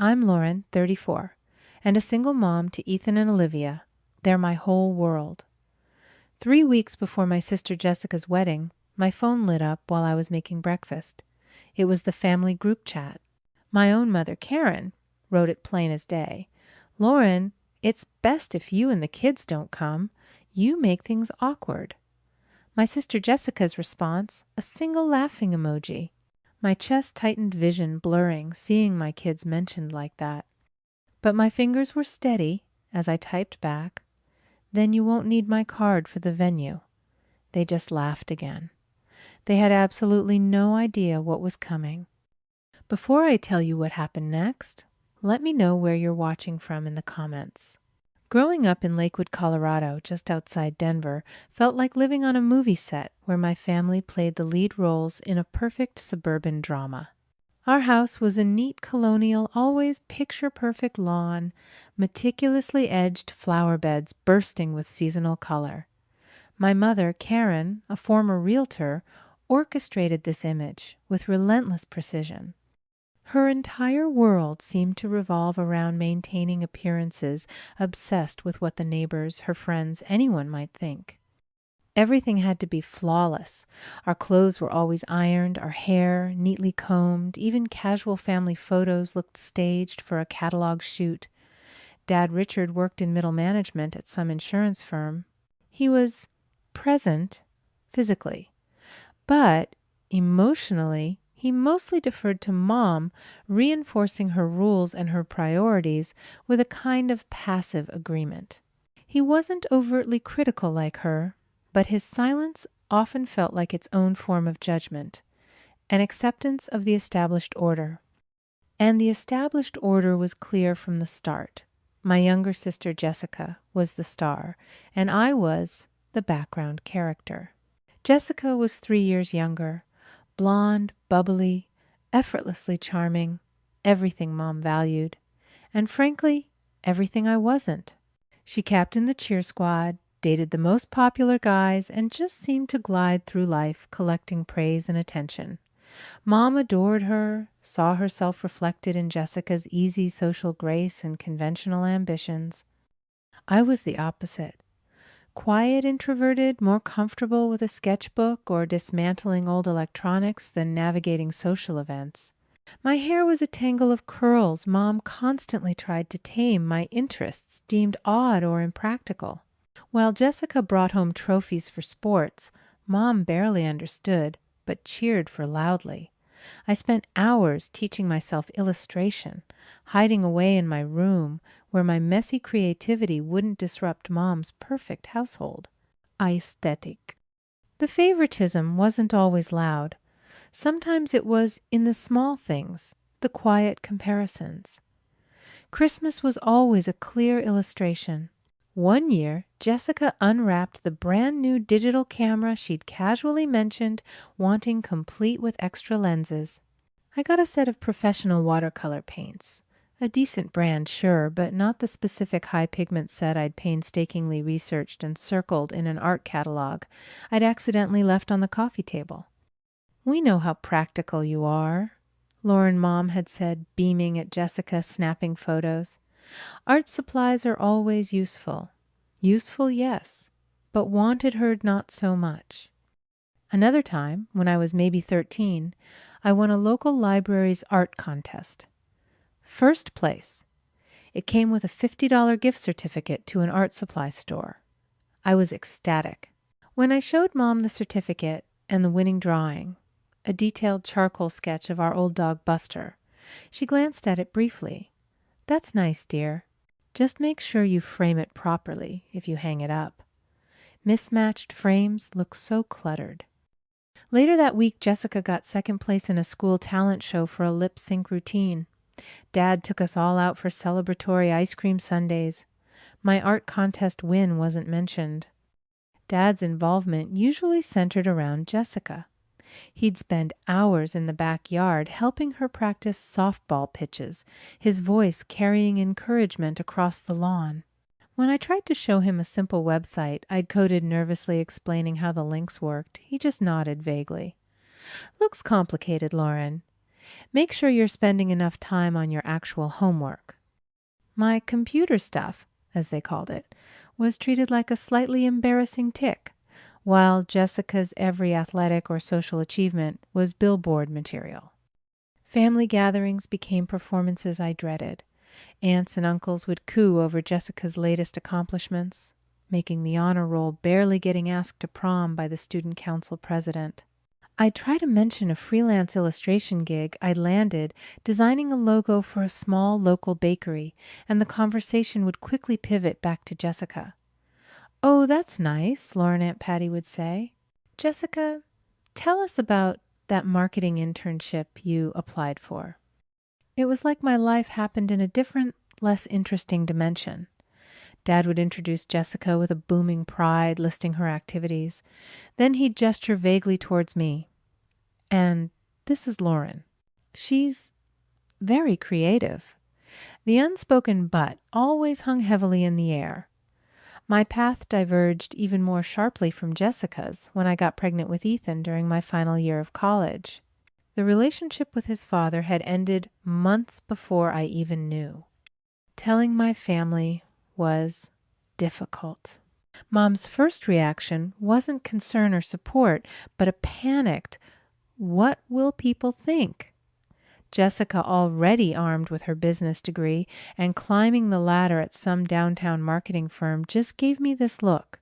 I'm Lauren, 34, and a single mom to Ethan and Olivia. They're my whole world. 3 weeks before my sister Jessica's wedding, my phone lit up while I was making breakfast. It was the family group chat. My own mother, Karen, wrote it plain as day. Lauren, it's best if you and the kids don't come. You make things awkward. My sister Jessica's response, a single laughing emoji. My chest tightened, vision blurring, seeing my kids mentioned like that. But my fingers were steady as I typed back, "Then you won't need my card for the venue." They just laughed again. They had absolutely no idea what was coming. Before I tell you what happened next, let me know where you're watching from in the comments. Growing up in Lakewood, Colorado, just outside Denver, felt like living on a movie set where my family played the lead roles in a perfect suburban drama. Our house was a neat colonial, always picture-perfect lawn, meticulously edged flower beds bursting with seasonal color. My mother, Karen, a former realtor, orchestrated this image with relentless precision. Her entire world seemed to revolve around maintaining appearances, obsessed with what the neighbors, her friends, anyone might think. Everything had to be flawless. Our clothes were always ironed, our hair neatly combed, even casual family photos looked staged for a catalog shoot. Dad Richard worked in middle management at some insurance firm. He was present physically, but emotionally, he mostly deferred to Mom, reinforcing her rules and her priorities with a kind of passive agreement. He wasn't overtly critical like her, but his silence often felt like its own form of judgment, an acceptance of the established order. And the established order was clear from the start. My younger sister Jessica was the star, and I was the background character. Jessica was 3 years younger. Blonde, bubbly, effortlessly charming, everything Mom valued, and frankly, everything I wasn't. She captained the cheer squad, dated the most popular guys, and just seemed to glide through life collecting praise and attention. Mom adored her, saw herself reflected in Jessica's easy social grace and conventional ambitions. I was the opposite. Quiet, introverted, more comfortable with a sketchbook or dismantling old electronics than navigating social events. My hair was a tangle of curls Mom constantly tried to tame my interests deemed odd or impractical. While Jessica brought home trophies for sports, Mom barely understood, but cheered for loudly. I spent hours teaching myself illustration, hiding away in my room where my messy creativity wouldn't disrupt Mom's perfect household. Aesthetic. The favoritism wasn't always loud. Sometimes it was in the small things, the quiet comparisons. Christmas was always a clear illustration. One year, Jessica unwrapped the brand new digital camera she'd casually mentioned wanting complete with extra lenses. I got a set of professional watercolor paints. A decent brand, sure, but not the specific high pigment set I'd painstakingly researched and circled in an art catalog I'd accidentally left on the coffee table. "We know how practical you are," Lauren Mom had said, beaming at Jessica snapping photos. "Art supplies are always useful. Useful, yes, but wanted her not so much." Another time, when I was maybe 13, I won a local library's art contest. First place. It came with a $50 gift certificate to an art supply store. I was ecstatic. When I showed Mom the certificate and the winning drawing, a detailed charcoal sketch of our old dog Buster, she glanced at it briefly. "That's nice, dear. Just make sure you frame it properly if you hang it up." Mismatched frames look so cluttered. Later that week, Jessica got second place in a school talent show for a lip sync routine. Dad took us all out for celebratory ice cream sundaes. My art contest win wasn't mentioned. Dad's involvement usually centered around Jessica. He'd spend hours in the backyard helping her practice softball pitches, his voice carrying encouragement across the lawn. When I tried to show him a simple website I'd coded nervously explaining how the links worked, he just nodded vaguely. "Looks complicated, Lauren. Make sure you're spending enough time on your actual homework. My computer stuff, as they called it, was treated like a slightly embarrassing tick, while Jessica's every athletic or social achievement was billboard material. Family gatherings became performances I dreaded. Aunts and uncles would coo over Jessica's latest accomplishments, making the honor roll barely getting asked to prom by the student council president. I'd try to mention a freelance illustration gig I'd landed designing a logo for a small local bakery, and the conversation would quickly pivot back to Jessica. "Oh, that's nice," Lauren Aunt Patty would say. "Jessica, tell us about that marketing internship you applied for." It was like my life happened in a different, less interesting dimension. Dad would introduce Jessica with a booming pride, listing her activities. Then he'd gesture vaguely towards me. "And this is Lauren. She's very creative." The unspoken but always hung heavily in the air. My path diverged even more sharply from Jessica's when I got pregnant with Ethan during my final year of college. The relationship with his father had ended months before I even knew. Telling my family was difficult. Mom's first reaction wasn't concern or support, but a panicked, "What will people think?" Jessica, already armed with her business degree and climbing the ladder at some downtown marketing firm, just gave me this look,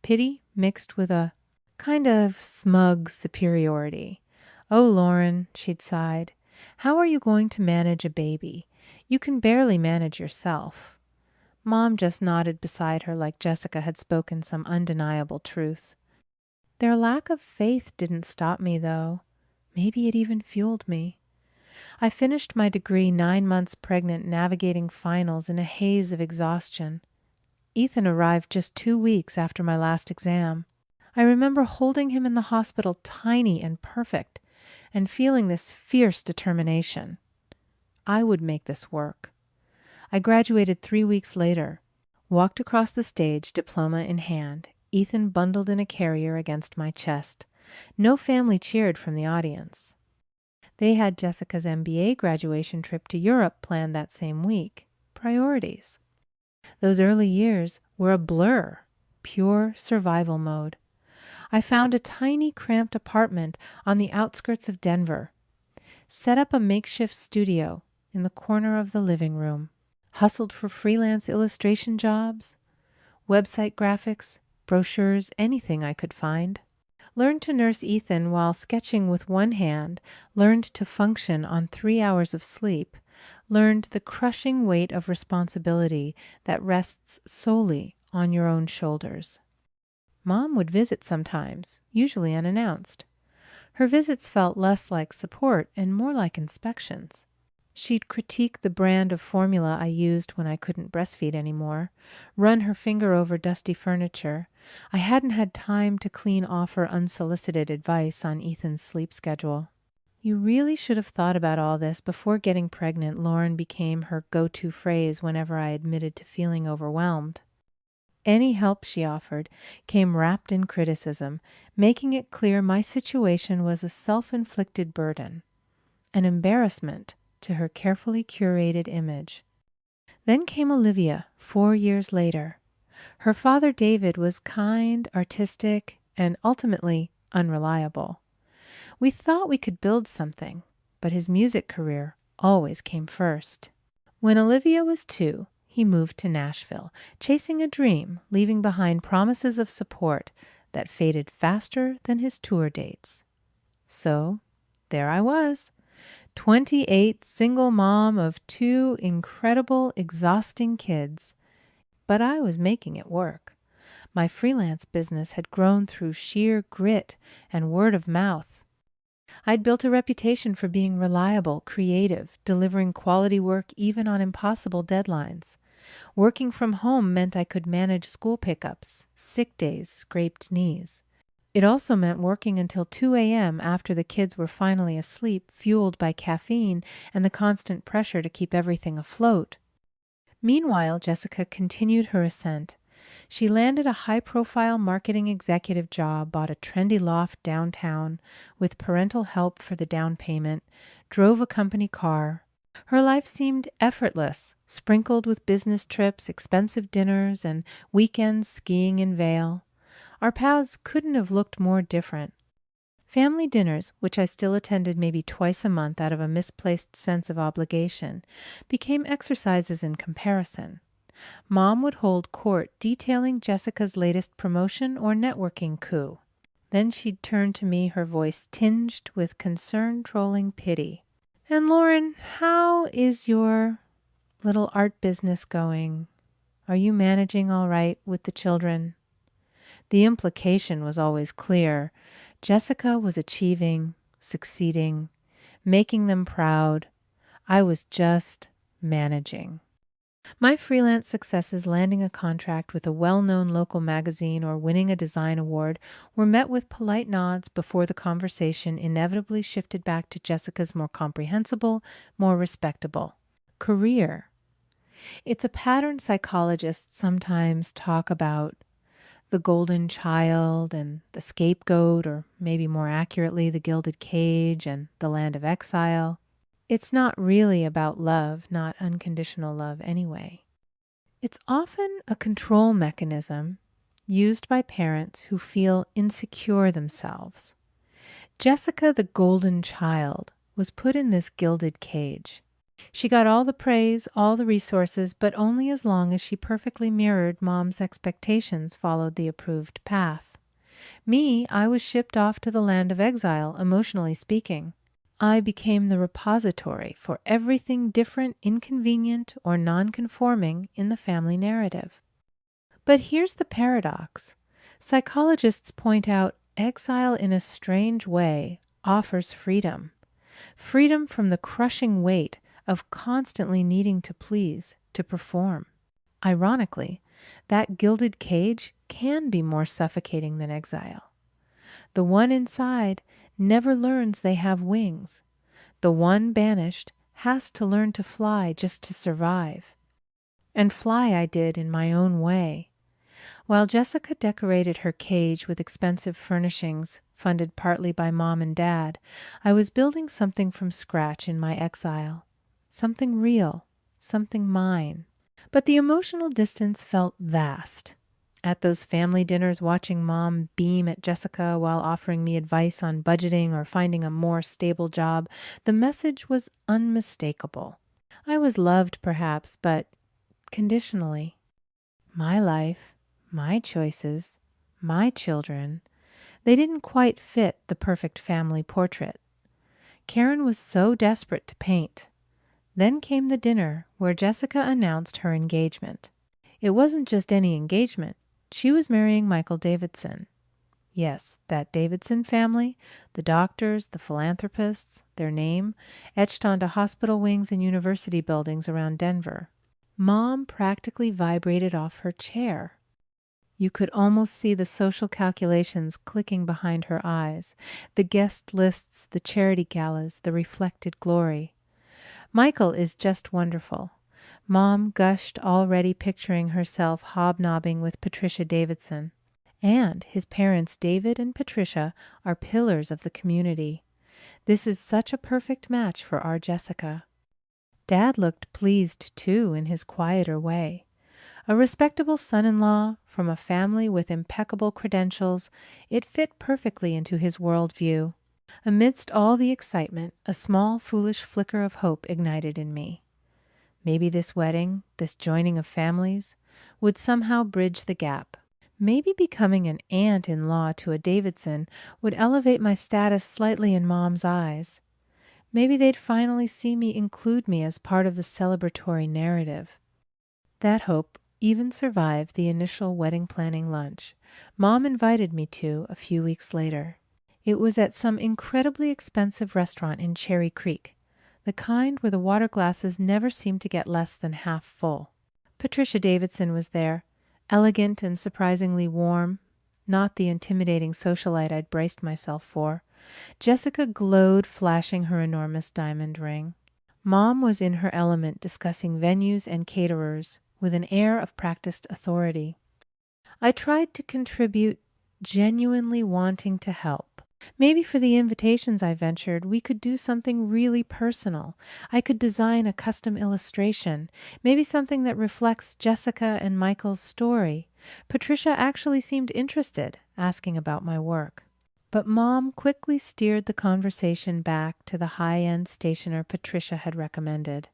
pity mixed with a kind of smug superiority. "Oh, Lauren," she'd sighed, "how are you going to manage a baby? You can barely manage yourself." Mom just nodded beside her like Jessica had spoken some undeniable truth. Their lack of faith didn't stop me, though. Maybe it even fueled me. I finished my degree 9 months pregnant, navigating finals in a haze of exhaustion. Ethan arrived just 2 weeks after my last exam. I remember holding him in the hospital, tiny and perfect, and feeling this fierce determination. I would make this work. I graduated 3 weeks later, walked across the stage, diploma in hand, Ethan bundled in a carrier against my chest. No family cheered from the audience. They had Jessica's MBA graduation trip to Europe planned that same week. Priorities. Those early years were a blur, pure survival mode. I found a tiny, cramped apartment on the outskirts of Denver, set up a makeshift studio in the corner of the living room, hustled for freelance illustration jobs, website graphics, brochures, anything I could find. Learned to nurse Ethan while sketching with one hand, learned to function on 3 hours of sleep, learned the crushing weight of responsibility that rests solely on your own shoulders. Mom would visit sometimes, usually unannounced. Her visits felt less like support and more like inspections. She'd critique the brand of formula I used when I couldn't breastfeed anymore, run her finger over dusty furniture. I hadn't had time to clean off her unsolicited advice on Ethan's sleep schedule. "You really should have thought about all this before getting pregnant," Lauren became her go-to phrase whenever I admitted to feeling overwhelmed. Any help she offered came wrapped in criticism, making it clear my situation was a self-inflicted burden, an embarrassment to her carefully curated image. Then came Olivia, 4 years later. Her father, David, was kind, artistic, and ultimately unreliable. We thought we could build something, but his music career always came first. When Olivia was 2, he moved to Nashville, chasing a dream, leaving behind promises of support that faded faster than his tour dates. So there I was, 28, single mom of 2 incredible, exhausting kids. But I was making it work. My freelance business had grown through sheer grit and word of mouth. I'd built a reputation for being reliable, creative, delivering quality work even on impossible deadlines. Working from home meant I could manage school pickups, sick days, scraped knees. It also meant working until 2 a.m. after the kids were finally asleep, fueled by caffeine and the constant pressure to keep everything afloat. Meanwhile, Jessica continued her ascent. She landed a high-profile marketing executive job, bought a trendy loft downtown with parental help for the down payment, drove a company car. Her life seemed effortless, sprinkled with business trips, expensive dinners, and weekends skiing in Vail. Our paths couldn't have looked more different. Family dinners, which I still attended maybe twice a month out of a misplaced sense of obligation, became exercises in comparison. Mom would hold court detailing Jessica's latest promotion or networking coup. Then she'd turn to me, her voice tinged with concerned, trolling pity. "And Lauren, how is your little art business going? Are you managing all right with the children?" The implication was always clear. Jessica was achieving, succeeding, making them proud. I was just managing. My freelance successes, landing a contract with a well-known local magazine or winning a design award, were met with polite nods before the conversation inevitably shifted back to Jessica's more comprehensible, more respectable career. It's a pattern psychologists sometimes talk about: the golden child and the scapegoat, or maybe more accurately, the gilded cage and the land of exile. It's not really about love, not unconditional love anyway. It's often a control mechanism used by parents who feel insecure themselves. Jessica, the golden child, was put in this gilded cage. She got all the praise, all the resources, but only as long as she perfectly mirrored Mom's expectations, followed the approved path. Me, I was shipped off to the land of exile, emotionally speaking. I became the repository for everything different, inconvenient, or non-conforming in the family narrative. But here's the paradox. Psychologists point out exile in a strange way offers freedom. Freedom from the crushing weight of constantly needing to please, to perform. Ironically, that gilded cage can be more suffocating than exile. The one inside never learns they have wings. The one banished has to learn to fly just to survive. And fly I did in my own way. While Jessica decorated her cage with expensive furnishings, funded partly by Mom and Dad, I was building something from scratch in my exile. Something real, something mine. But the emotional distance felt vast. At those family dinners, watching Mom beam at Jessica while offering me advice on budgeting or finding a more stable job, the message was unmistakable. I was loved, perhaps, but conditionally. My life, my choices, my children, they didn't quite fit the perfect family portrait. Karen was so desperate to paint. Then came the dinner where Jessica announced her engagement. It wasn't just any engagement. She was marrying Michael Davidson. Yes, that Davidson family, the doctors, the philanthropists, their name, etched onto hospital wings and university buildings around Denver. Mom practically vibrated off her chair. You could almost see the social calculations clicking behind her eyes, the guest lists, the charity galas, the reflected glory. Michael is just wonderful. Mom gushed, already picturing herself hobnobbing with Patricia Davidson. And his parents, David and Patricia, are pillars of the community. This is such a perfect match for our Jessica. Dad looked pleased, too, in his quieter way. A respectable son-in-law from a family with impeccable credentials, it fit perfectly into his worldview. Amidst all the excitement, a small, foolish flicker of hope ignited in me. Maybe this wedding, this joining of families, would somehow bridge the gap. Maybe becoming an aunt-in-law to a Davidson would elevate my status slightly in Mom's eyes. Maybe they'd finally see me, include me as part of the celebratory narrative. That hope even survived the initial wedding planning lunch Mom invited me to a few weeks later. It was at some incredibly expensive restaurant in Cherry Creek, the kind where the water glasses never seemed to get less than half full. Patricia Davidson was there, elegant and surprisingly warm, not the intimidating socialite I'd braced myself for. Jessica glowed, flashing her enormous diamond ring. Mom was in her element, discussing venues and caterers with an air of practiced authority. I tried to contribute, genuinely wanting to help. Maybe for the invitations I ventured, we could do something really personal. I could design a custom illustration, maybe something that reflects Jessica and Michael's story. Patricia actually seemed interested, asking about my work. But Mom quickly steered the conversation back to the high-end stationer Patricia had recommended.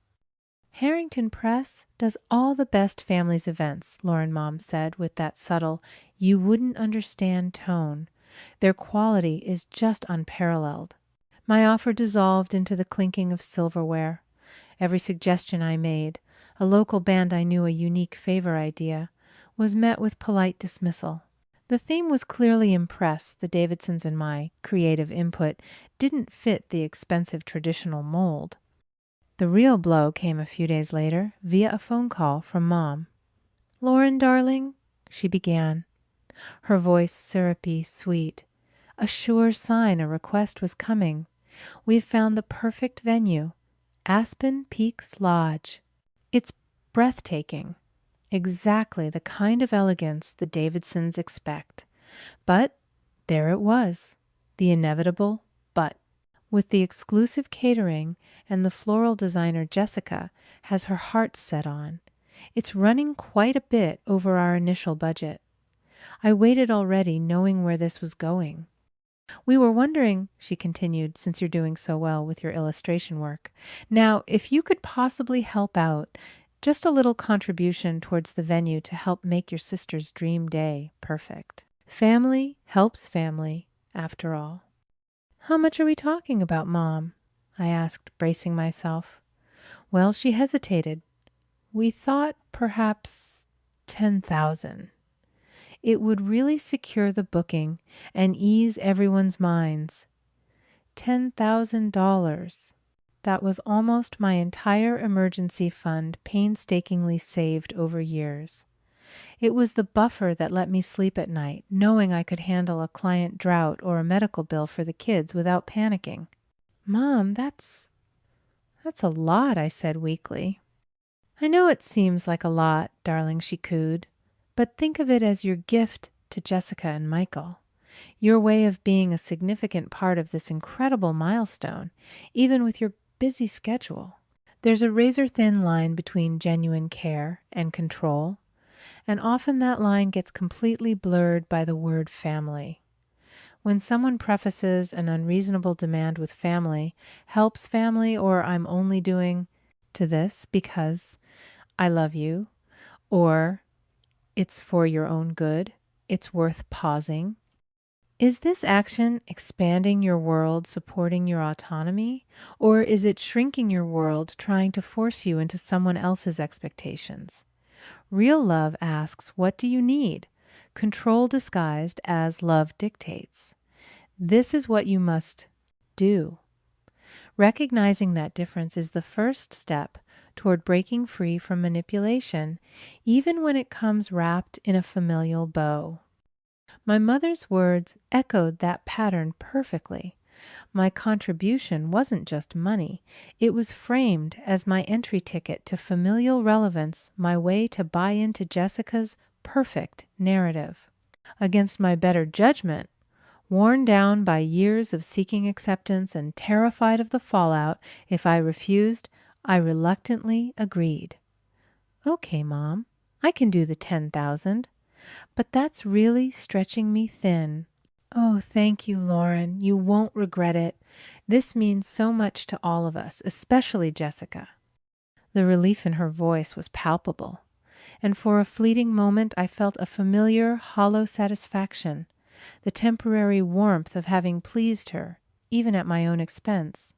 Harrington Press does all the best families events, Lauren Mom said with that subtle, you wouldn't understand tone. Their quality is just unparalleled. My offer dissolved into the clinking of silverware. Every suggestion I made, a local band I knew a unique favor idea, was met with polite dismissal. The theme was clearly impressed. The Davidsons and my creative input didn't fit the expensive traditional mold. The real blow came a few days later via a phone call from Mom. "Lauren, darling," she began, her voice syrupy, sweet, a sure sign a request was coming. "We've found the perfect venue, Aspen Peaks Lodge. It's breathtaking, exactly the kind of elegance the Davidsons expect." But there it was, the inevitable but. With the exclusive catering and the floral designer Jessica has her heart set on, it's running quite a bit over our initial budget. I waited already, knowing where this was going. "We were wondering," she continued, "since you're doing so well with your illustration work, now if you could possibly help out, just a little contribution towards the venue to help make your sister's dream day perfect. Family helps family, after all." "How much are we talking about, Mom?" I asked, bracing myself. Well, she hesitated. "We thought perhaps 10,000. It would really secure the booking and ease everyone's minds. $10,000. That was almost my entire emergency fund painstakingly saved over years. It was the buffer that let me sleep at night, knowing I could handle a client drought or a medical bill for the kids without panicking. "Mom, that's a lot," I said weakly. "I know it seems like a lot, darling," she cooed, "but think of it as your gift to Jessica and Michael. Your way of being a significant part of this incredible milestone, even with your busy schedule. There's a razor-thin line between genuine care and control, and often that line gets completely blurred by the word family. When someone prefaces an unreasonable demand with family, helps family, or I'm only doing to this because I love you, or it's for your own good, it's worth pausing. Is this action expanding your world, supporting your autonomy, or is it shrinking your world, trying to force you into someone else's expectations? Real love asks, what do you need? Control disguised as love dictates. This is what you must do. Recognizing that difference is the first step toward breaking free from manipulation, even when it comes wrapped in a familial bow. My mother's words echoed that pattern perfectly. My contribution wasn't just money. It was framed as my entry ticket to familial relevance, my way to buy into Jessica's perfect narrative. Against my better judgment, worn down by years of seeking acceptance and terrified of the fallout if I refused, I reluctantly agreed. "Okay, Mom, I can do the 10,000. But that's really stretching me thin." "Oh, thank you, Lauren. You won't regret it. This means so much to all of us, especially Jessica." The relief in her voice was palpable, and for a fleeting moment I felt a familiar, hollow satisfaction, the temporary warmth of having pleased her, even at my own expense.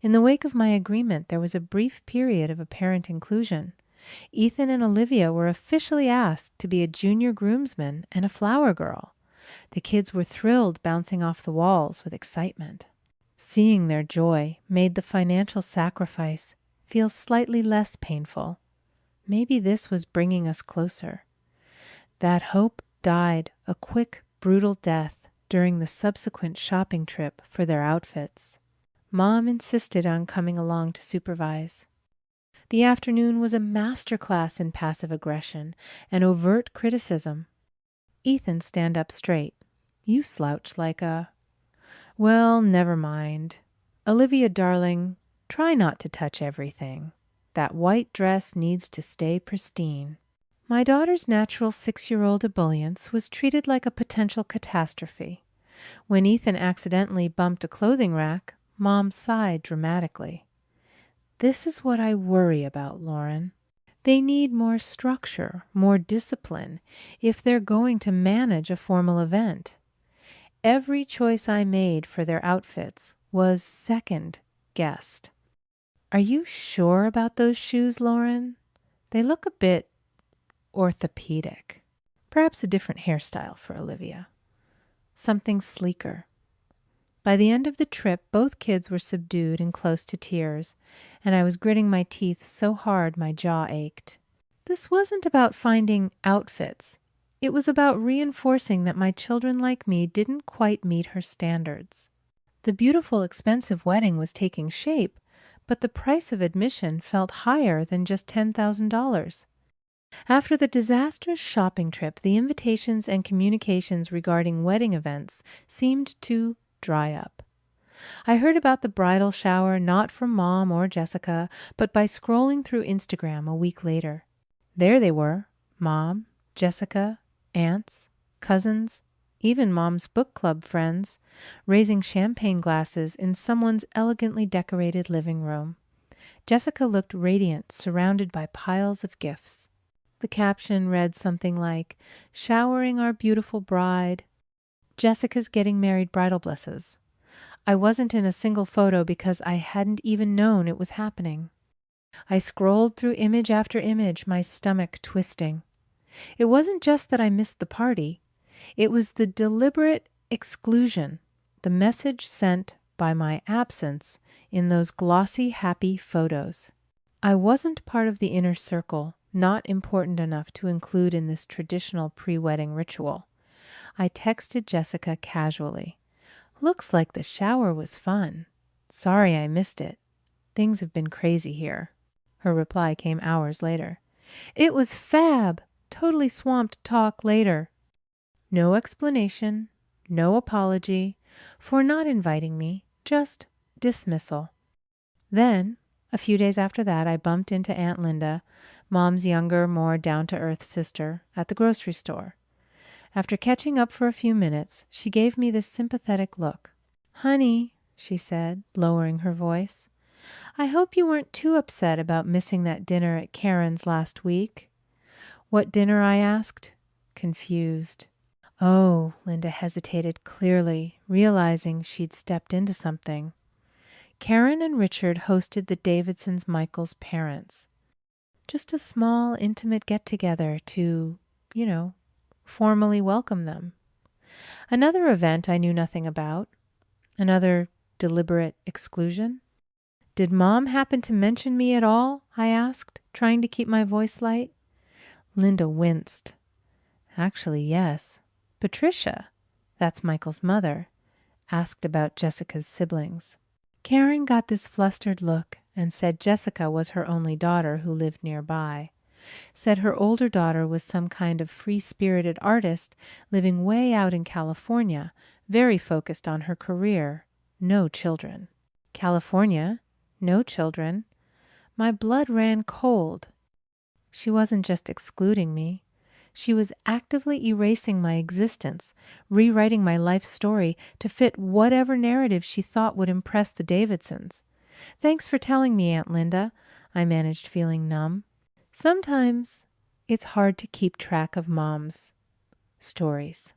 In the wake of my agreement, there was a brief period of apparent inclusion. Ethan and Olivia were officially asked to be a junior groomsman and a flower girl. The kids were thrilled, bouncing off the walls with excitement. Seeing their joy made the financial sacrifice feel slightly less painful. Maybe this was bringing us closer. That hope died a quick, brutal death during the subsequent shopping trip for their outfits. Mom insisted on coming along to supervise. The afternoon was a masterclass in passive aggression and overt criticism. Ethan, stand up straight. You slouch like a... Well, never mind. Olivia, darling, try not to touch everything. That white dress needs to stay pristine. My daughter's natural 6-year-old ebullience was treated like a potential catastrophe. When Ethan accidentally bumped a clothing rack, Mom sighed dramatically. This is what I worry about, Lauren. They need more structure, more discipline, if they're going to manage a formal event. Every choice I made for their outfits was second-guessed. Are you sure about those shoes, Lauren? They look a bit orthopedic. Perhaps a different hairstyle for Olivia. Something sleeker. By the end of the trip, both kids were subdued and close to tears, and I was gritting my teeth so hard my jaw ached. This wasn't about finding outfits. It was about reinforcing that my children like me didn't quite meet her standards. The beautiful, expensive wedding was taking shape, but the price of admission felt higher than just $10,000. After the disastrous shopping trip, the invitations and communications regarding wedding events seemed to dry up. I heard about the bridal shower not from Mom or Jessica, but by scrolling through Instagram a week later. There they were, Mom, Jessica, aunts, cousins, even Mom's book club friends, raising champagne glasses in someone's elegantly decorated living room. Jessica looked radiant, surrounded by piles of gifts. The caption read something like, "Showering our beautiful bride. Jessica's getting married bridal blisses." I wasn't in a single photo because I hadn't even known it was happening. I scrolled through image after image, my stomach twisting. It wasn't just that I missed the party. It was the deliberate exclusion, the message sent by my absence in those glossy, happy photos. I wasn't part of the inner circle, not important enough to include in this traditional pre-wedding ritual. I texted Jessica casually. Looks like the shower was fun. Sorry I missed it. Things have been crazy here. Her reply came hours later. It was fab. Totally swamped talk later. No explanation, no apology for not inviting me, just dismissal. Then, a few days after that, I bumped into Aunt Linda, Mom's younger, more down-to-earth sister, at the grocery store. After catching up for a few minutes, she gave me this sympathetic look. "Honey," she said, lowering her voice, "I hope you weren't too upset about missing that dinner at Karen's last week." "What dinner?" I asked, confused. "Oh," Linda hesitated clearly, realizing she'd stepped into something. Karen and Richard hosted the Davidsons' Michael's parents. Just a small, intimate get-together to, formally welcome them. Another event I knew nothing about. Another deliberate exclusion. "Did Mom happen to mention me at all?" I asked, trying to keep my voice light. Linda winced. "Actually, yes. Patricia, that's Michael's mother, asked about Jessica's siblings." Karen got this flustered look and said Jessica was her only daughter who lived nearby. Said her older daughter was some kind of free-spirited artist living way out in California, very focused on her career. No children. California? No children. My blood ran cold. She wasn't just excluding me. She was actively erasing my existence, rewriting my life story to fit whatever narrative she thought would impress the Davidsons. "Thanks for telling me, Aunt Linda," I managed, feeling numb. Sometimes it's hard to keep track of Mom's stories.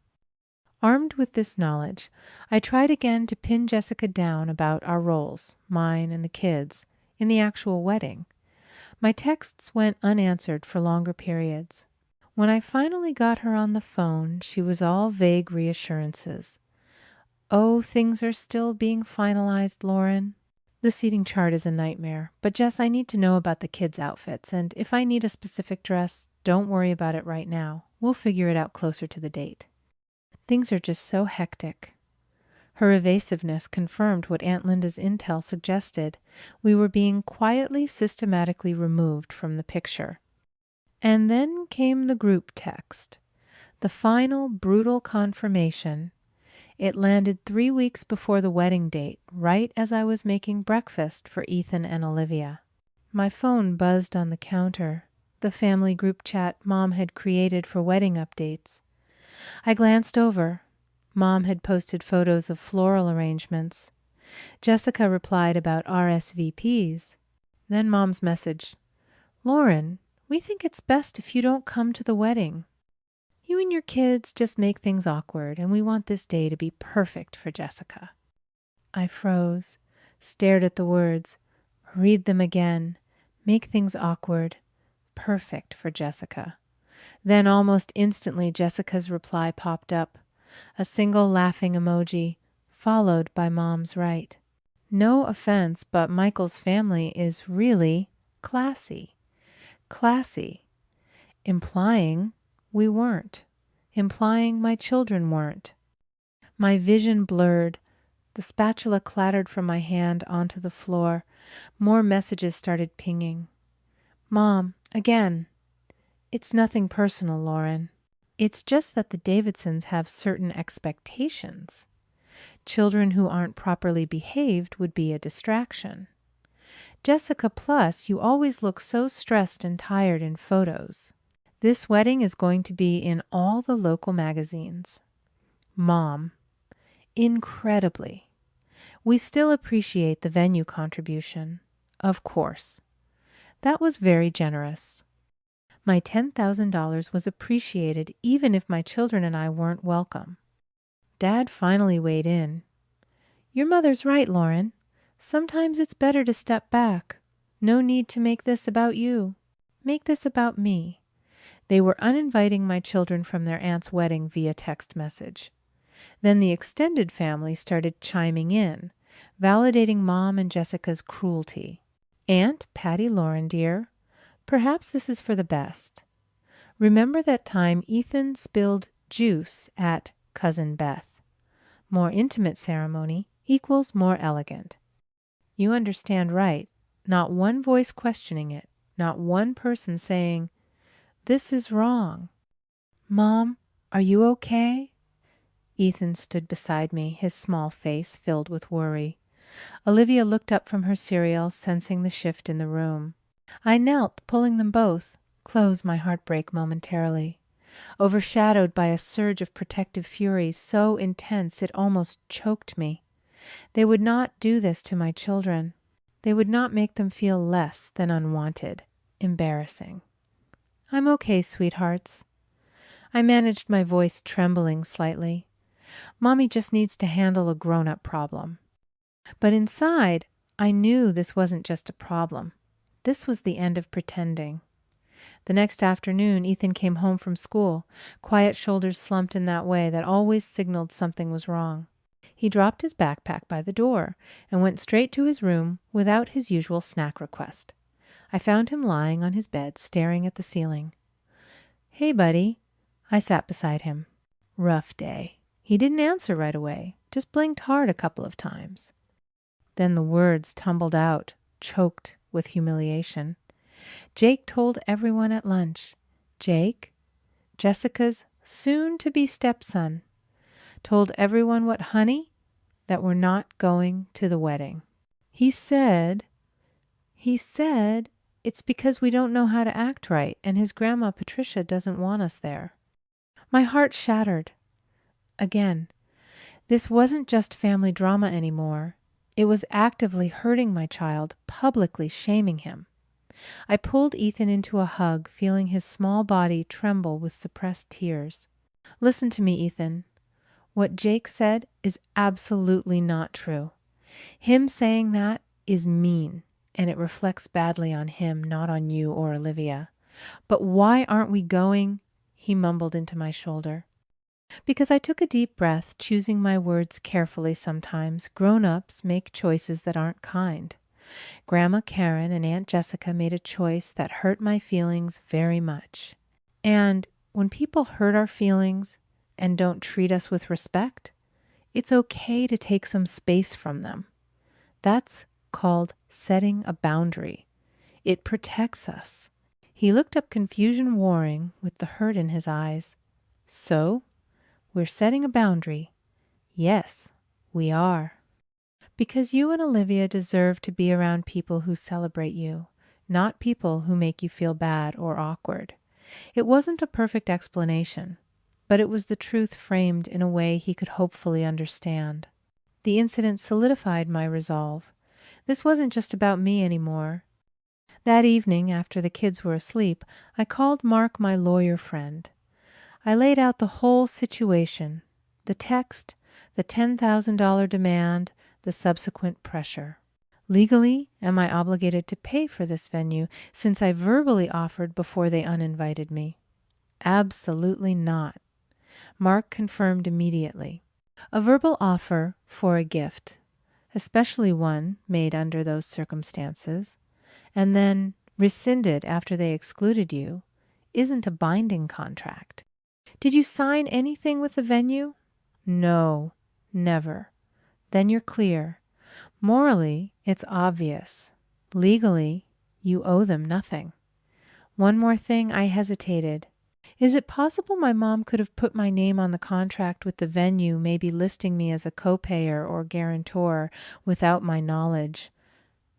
Armed with this knowledge, I tried again to pin Jessica down about our roles, mine and the kids, in the actual wedding. My texts went unanswered for longer periods. When I finally got her on the phone, she was all vague reassurances. "Oh, things are still being finalized, Lauren. The seating chart is a nightmare, but Jess, I need to know about the kids' outfits, and if I need a specific dress, don't worry about it right now. We'll figure it out closer to the date." Things are just so hectic. Her evasiveness confirmed what Aunt Linda's intel suggested. We were being quietly, systematically removed from the picture. And then came the group text. The final brutal confirmation. It landed 3 weeks before the wedding date, right as I was making breakfast for Ethan and Olivia. My phone buzzed on the counter, the family group chat Mom had created for wedding updates. I glanced over. Mom had posted photos of floral arrangements. Jessica replied about RSVPs. Then Mom's message, "Lauren, we think it's best if you don't come to the wedding. You and your kids just make things awkward, and we want this day to be perfect for Jessica." I froze, stared at the words, read them again, make things awkward, perfect for Jessica. Then almost instantly Jessica's reply popped up, a single laughing emoji, followed by Mom's right. No offense, but Michael's family is really classy. Classy. Implying we weren't. Implying my children weren't. My vision blurred. The spatula clattered from my hand onto the floor. More messages started pinging. "Mom, again. It's nothing personal, Lauren. It's just that the Davidsons have certain expectations. Children who aren't properly behaved would be a distraction. Jessica, plus, you always look so stressed and tired in photos. This wedding is going to be in all the local magazines. Mom, incredibly. We still appreciate the venue contribution. Of course. That was very generous. My $10,000 was appreciated even if my children and I weren't welcome." Dad finally weighed in. "Your mother's right, Lauren. Sometimes it's better to step back. No need to make this about you. Make this about me." They were uninviting my children from their aunt's wedding via text message. Then the extended family started chiming in, validating Mom and Jessica's cruelty. "Aunt Patty Lauren, dear, perhaps this is for the best. Remember that time Ethan spilled juice at Cousin Beth. More intimate ceremony equals more elegant. You understand, right? Not one voice questioning it, not one person saying, 'This is wrong.' Mom, are you okay?" Ethan stood beside me, his small face filled with worry. Olivia looked up from her cereal, sensing the shift in the room. I knelt, pulling them both, close my heartbreak momentarily, overshadowed by a surge of protective fury so intense it almost choked me. They would not do this to my children. They would not make them feel less than unwanted, embarrassing. "I'm okay, sweethearts." I managed my voice trembling slightly. "Mommy just needs to handle a grown-up problem." But inside, I knew this wasn't just a problem. This was the end of pretending. The next afternoon, Ethan came home from school, quiet shoulders slumped in that way that always signaled something was wrong. He dropped his backpack by the door and went straight to his room without his usual snack request. I found him lying on his bed, staring at the ceiling. "Hey, buddy." I sat beside him. "Rough day." He didn't answer right away, just blinked hard a couple of times. Then the words tumbled out, choked with humiliation. "Jake told everyone at lunch." Jake, Jessica's soon-to-be stepson, told everyone what, honey? That we're not going to the wedding. He said it's because we don't know how to act right, and his grandma Patricia doesn't want us there." My heart shattered. Again, this wasn't just family drama anymore. It was actively hurting my child, publicly shaming him. I pulled Ethan into a hug, feeling his small body tremble with suppressed tears. "Listen to me, Ethan. What Jake said is absolutely not true. Him saying that is mean, and it reflects badly on him, not on you or Olivia. But why aren't we going?" He mumbled into my shoulder. Because I took a deep breath, choosing my words carefully sometimes. Grown-ups make choices that aren't kind. Grandma Karen and Aunt Jessica made a choice that hurt my feelings very much. And when people hurt our feelings and don't treat us with respect, it's okay to take some space from them. That's called setting a boundary. It protects us. He looked up, confusion warring with the hurt in his eyes. So, we're setting a boundary. Yes, we are. Because you and Olivia deserve to be around people who celebrate you, not people who make you feel bad or awkward. It wasn't a perfect explanation, but it was the truth framed in a way he could hopefully understand. The incident solidified my resolve. This wasn't just about me anymore. That evening, after the kids were asleep, I called Mark, my lawyer friend. I laid out the whole situation, the text, the $10,000 demand, the subsequent pressure. Legally, am I obligated to pay for this venue since I verbally offered before they uninvited me? Absolutely not. Mark confirmed immediately. A verbal offer for a gift, especially one made under those circumstances, and then rescinded after they excluded you, isn't a binding contract. Did you sign anything with the venue? No, never. Then you're clear. Morally, it's obvious. Legally, you owe them nothing. One more thing, I hesitated. Is it possible my mom could have put my name on the contract with the venue, maybe listing me as a co-payer or guarantor without my knowledge?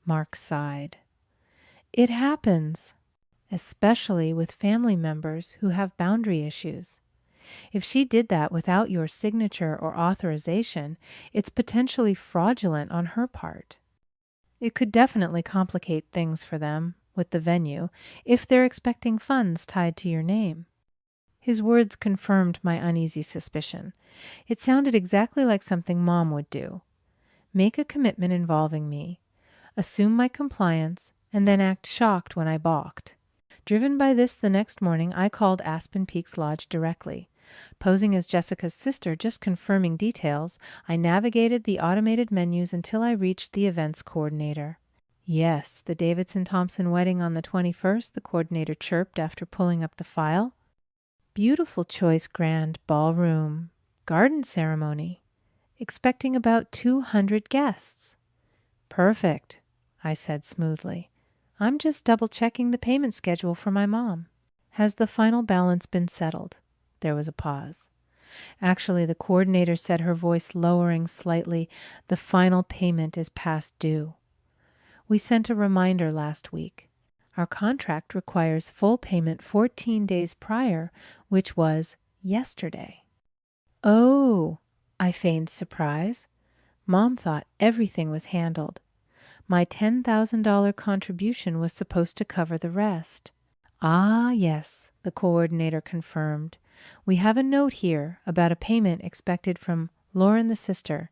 Mark sighed. It happens, especially with family members who have boundary issues. If she did that without your signature or authorization, it's potentially fraudulent on her part. It could definitely complicate things for them with the venue if they're expecting funds tied to your name. His words confirmed my uneasy suspicion. It sounded exactly like something Mom would do. Make a commitment involving me, assume my compliance, and then act shocked when I balked. Driven by this, the next morning I called Aspen Peaks Lodge directly. Posing as Jessica's sister, just confirming details, I navigated the automated menus until I reached the events coordinator. Yes, the Davidson-Thompson wedding on the 21st, the coordinator chirped after pulling up the file. Beautiful choice grand ballroom, garden ceremony. Expecting about 200 guests. Perfect, I said smoothly. I'm just double-checking the payment schedule for my mom. Has the final balance been settled? There was a pause. Actually, the coordinator said, her voice lowering slightly, the final payment is past due. We sent a reminder last week. Our contract requires full payment 14 days prior, which was yesterday. Oh, I feigned surprise. Mom thought everything was handled. My $10,000 contribution was supposed to cover the rest. Ah, yes, the coordinator confirmed. We have a note here about a payment expected from Lauren the sister,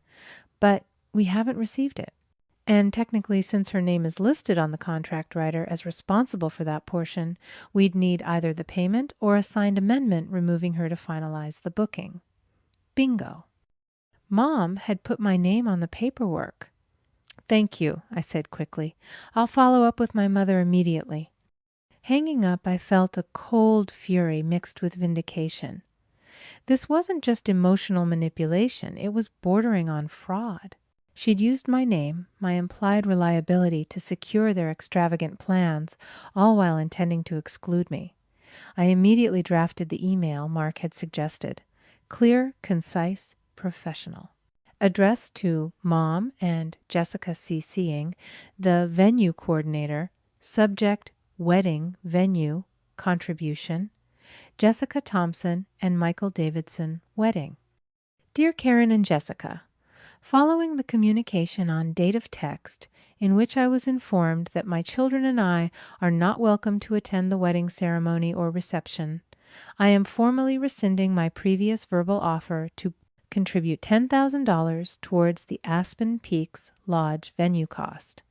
but we haven't received it. And technically, since her name is listed on the contract writer as responsible for that portion, we'd need either the payment or a signed amendment removing her to finalize the booking. Bingo. Mom had put my name on the paperwork. Thank you, I said quickly. I'll follow up with my mother immediately. Hanging up, I felt a cold fury mixed with vindication. This wasn't just emotional manipulation, it was bordering on fraud. She'd used my name, my implied reliability, to secure their extravagant plans, all while intending to exclude me. I immediately drafted the email Mark had suggested. Clear, concise, professional. Addressed to Mom and Jessica CCing, the venue coordinator, subject, wedding, venue, contribution, Jessica Thompson and Michael Davidson, wedding. Dear Karen and Jessica, following the communication on date of text, in which I was informed that my children and I are not welcome to attend the wedding ceremony or reception, I am formally rescinding my previous verbal offer to contribute $10,000 towards the Aspen Peaks Lodge venue cost.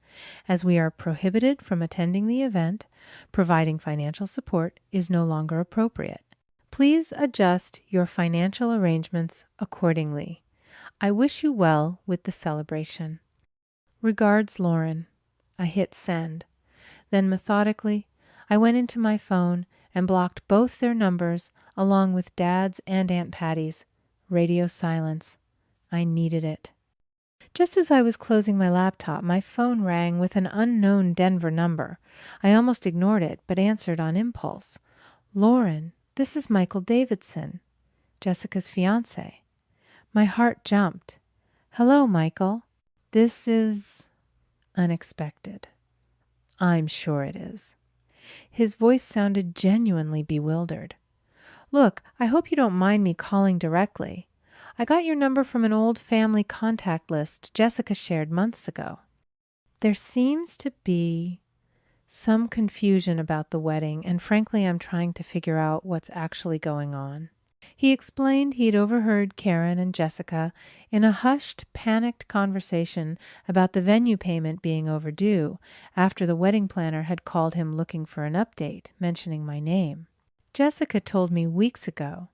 As we are prohibited from attending the event, providing financial support is no longer appropriate. Please adjust your financial arrangements accordingly. I wish you well with the celebration. Regards, Lauren. I hit send. Then methodically, I went into my phone and blocked both their numbers along with Dad's and Aunt Patty's. Radio silence. I needed it. Just as I was closing my laptop, my phone rang with an unknown Denver number. I almost ignored it, but answered on impulse. Lauren, this is Michael Davidson. Jessica's fiancé. My heart jumped. Hello, Michael. This is unexpected. I'm sure it is. His voice sounded genuinely bewildered. Look, I hope you don't mind me calling directly. I got your number from an old family contact list Jessica shared months ago. There seems to be some confusion about the wedding, and frankly, I'm trying to figure out what's actually going on. He explained he'd overheard Karen and Jessica in a hushed, panicked conversation about the venue payment being overdue after the wedding planner had called him looking for an update, mentioning my name. Jessica told me weeks ago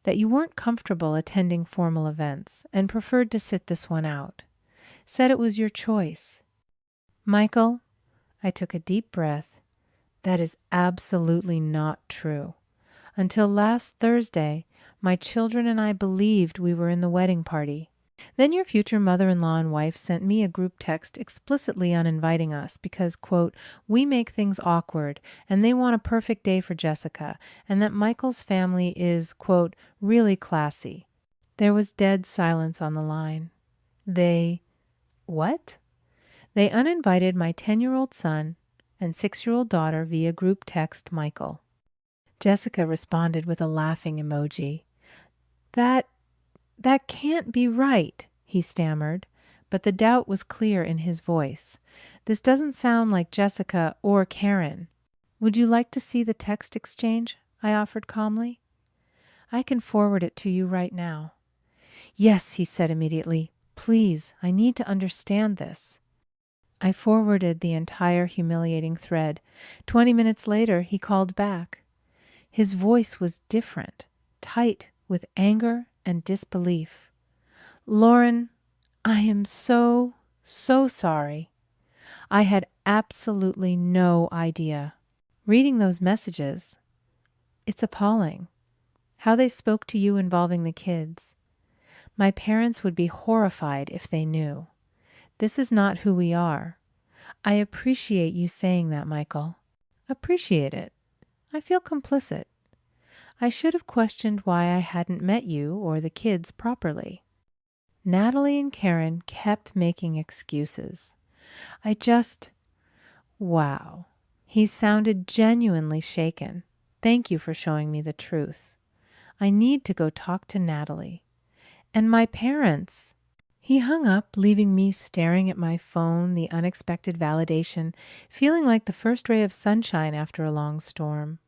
that you weren't comfortable attending formal events and preferred to sit this one out. Said it was your choice. Michael, I took a deep breath. That is absolutely not true. Until last Thursday, my children and I believed we were in the wedding party. Then your future mother-in-law and wife sent me a group text explicitly uninviting us because, quote, we make things awkward and they want a perfect day for Jessica and that Michael's family is, quote, really classy. There was dead silence on the line. What? They uninvited my 10-year-old son and 6-year-old daughter via group text Michael. Jessica responded with a laughing emoji. That can't be right, he stammered, but the doubt was clear in his voice. This doesn't sound like Jessica or Karen. Would you like to see the text exchange? I offered calmly. I can forward it to you right now. Yes, he said immediately. Please, I need to understand this. I forwarded the entire humiliating thread. 20 minutes later, he called back. His voice was different, tight with anger and disbelief. Lauren, I am so sorry. I had absolutely no idea. Reading those messages, it's appalling. How they spoke to you involving the kids. My parents would be horrified if they knew. This is not who we are. I appreciate you saying that, Michael. Appreciate it. I feel complicit. I should have questioned why I hadn't met you or the kids properly. Natalie and Karen kept making excuses. Wow. He sounded genuinely shaken. Thank you for showing me the truth. I need to go talk to Natalie. And my parents. He hung up, leaving me staring at my phone, the unexpected validation, feeling like the first ray of sunshine after a long storm.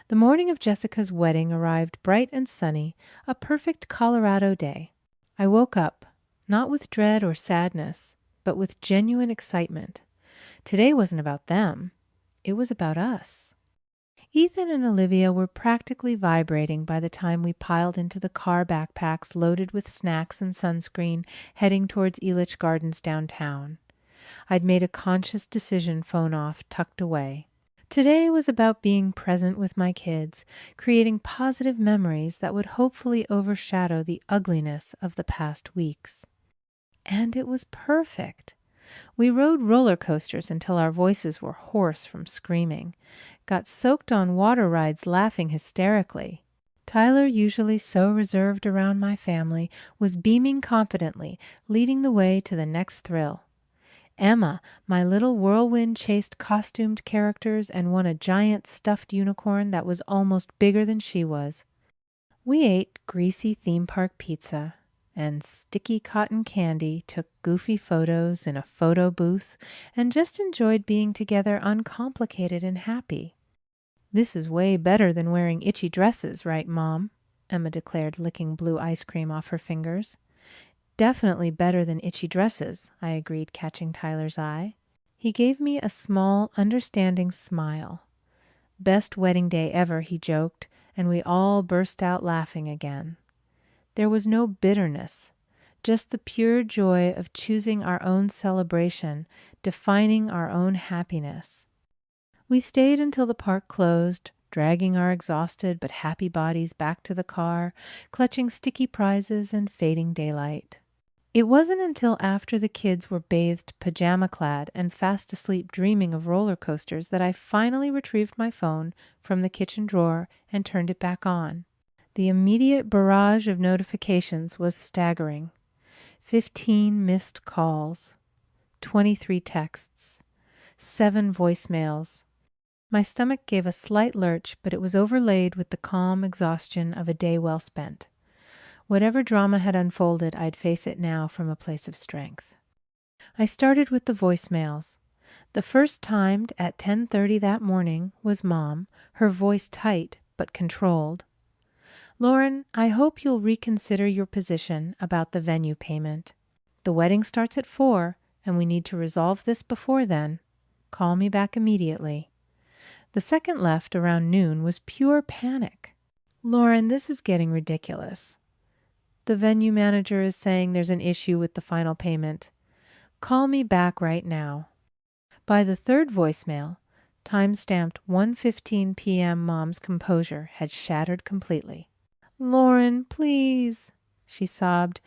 The morning of Jessica's wedding arrived bright and sunny, a perfect Colorado day. I woke up, not with dread or sadness, but with genuine excitement. Today wasn't about them. It was about us. Ethan and Olivia were practically vibrating by the time we piled into the car backpacks loaded with snacks and sunscreen heading towards Elitch Gardens downtown. I'd made a conscious decision, phone off, tucked away. Today was about being present with my kids, creating positive memories that would hopefully overshadow the ugliness of the past weeks. And it was perfect. We rode roller coasters until our voices were hoarse from screaming, got soaked on water rides laughing hysterically. Tyler, usually so reserved around my family, was beaming confidently, leading the way to the next thrill. Emma, my little whirlwind, chased costumed characters and won a giant stuffed unicorn that was almost bigger than she was. We ate greasy theme park pizza and sticky cotton candy, took goofy photos in a photo booth, and just enjoyed being together uncomplicated and happy. This is way better than wearing itchy dresses, right, Mom? Emma declared, licking blue ice cream off her fingers. Definitely better than itchy dresses, I agreed, catching Tyler's eye. He gave me a small, understanding smile. Best wedding day ever, he joked, and we all burst out laughing again. There was no bitterness, just the pure joy of choosing our own celebration, defining our own happiness. We stayed until the park closed, dragging our exhausted but happy bodies back to the car, clutching sticky prizes and fading daylight. It wasn't until after the kids were bathed pajama-clad and fast asleep dreaming of roller coasters that I finally retrieved my phone from the kitchen drawer and turned it back on. The immediate barrage of notifications was staggering. 15 missed calls, 23 texts, 7 voicemails. My stomach gave a slight lurch, but it was overlaid with the calm exhaustion of a day well spent. Whatever drama had unfolded, I'd face it now from a place of strength. I started with the voicemails. The first timed at 10:30 that morning was Mom, her voice tight but controlled. "Lauren, I hope you'll reconsider your position about the venue payment. The wedding starts at 4, and we need to resolve this before then. Call me back immediately." The second left around noon was pure panic. "Lauren, this is getting ridiculous. The venue manager is saying there's an issue with the final payment. Call me back right now." By the third voicemail, time-stamped 1:15 p.m., Mom's composure had shattered completely. "Lauren, please," she sobbed.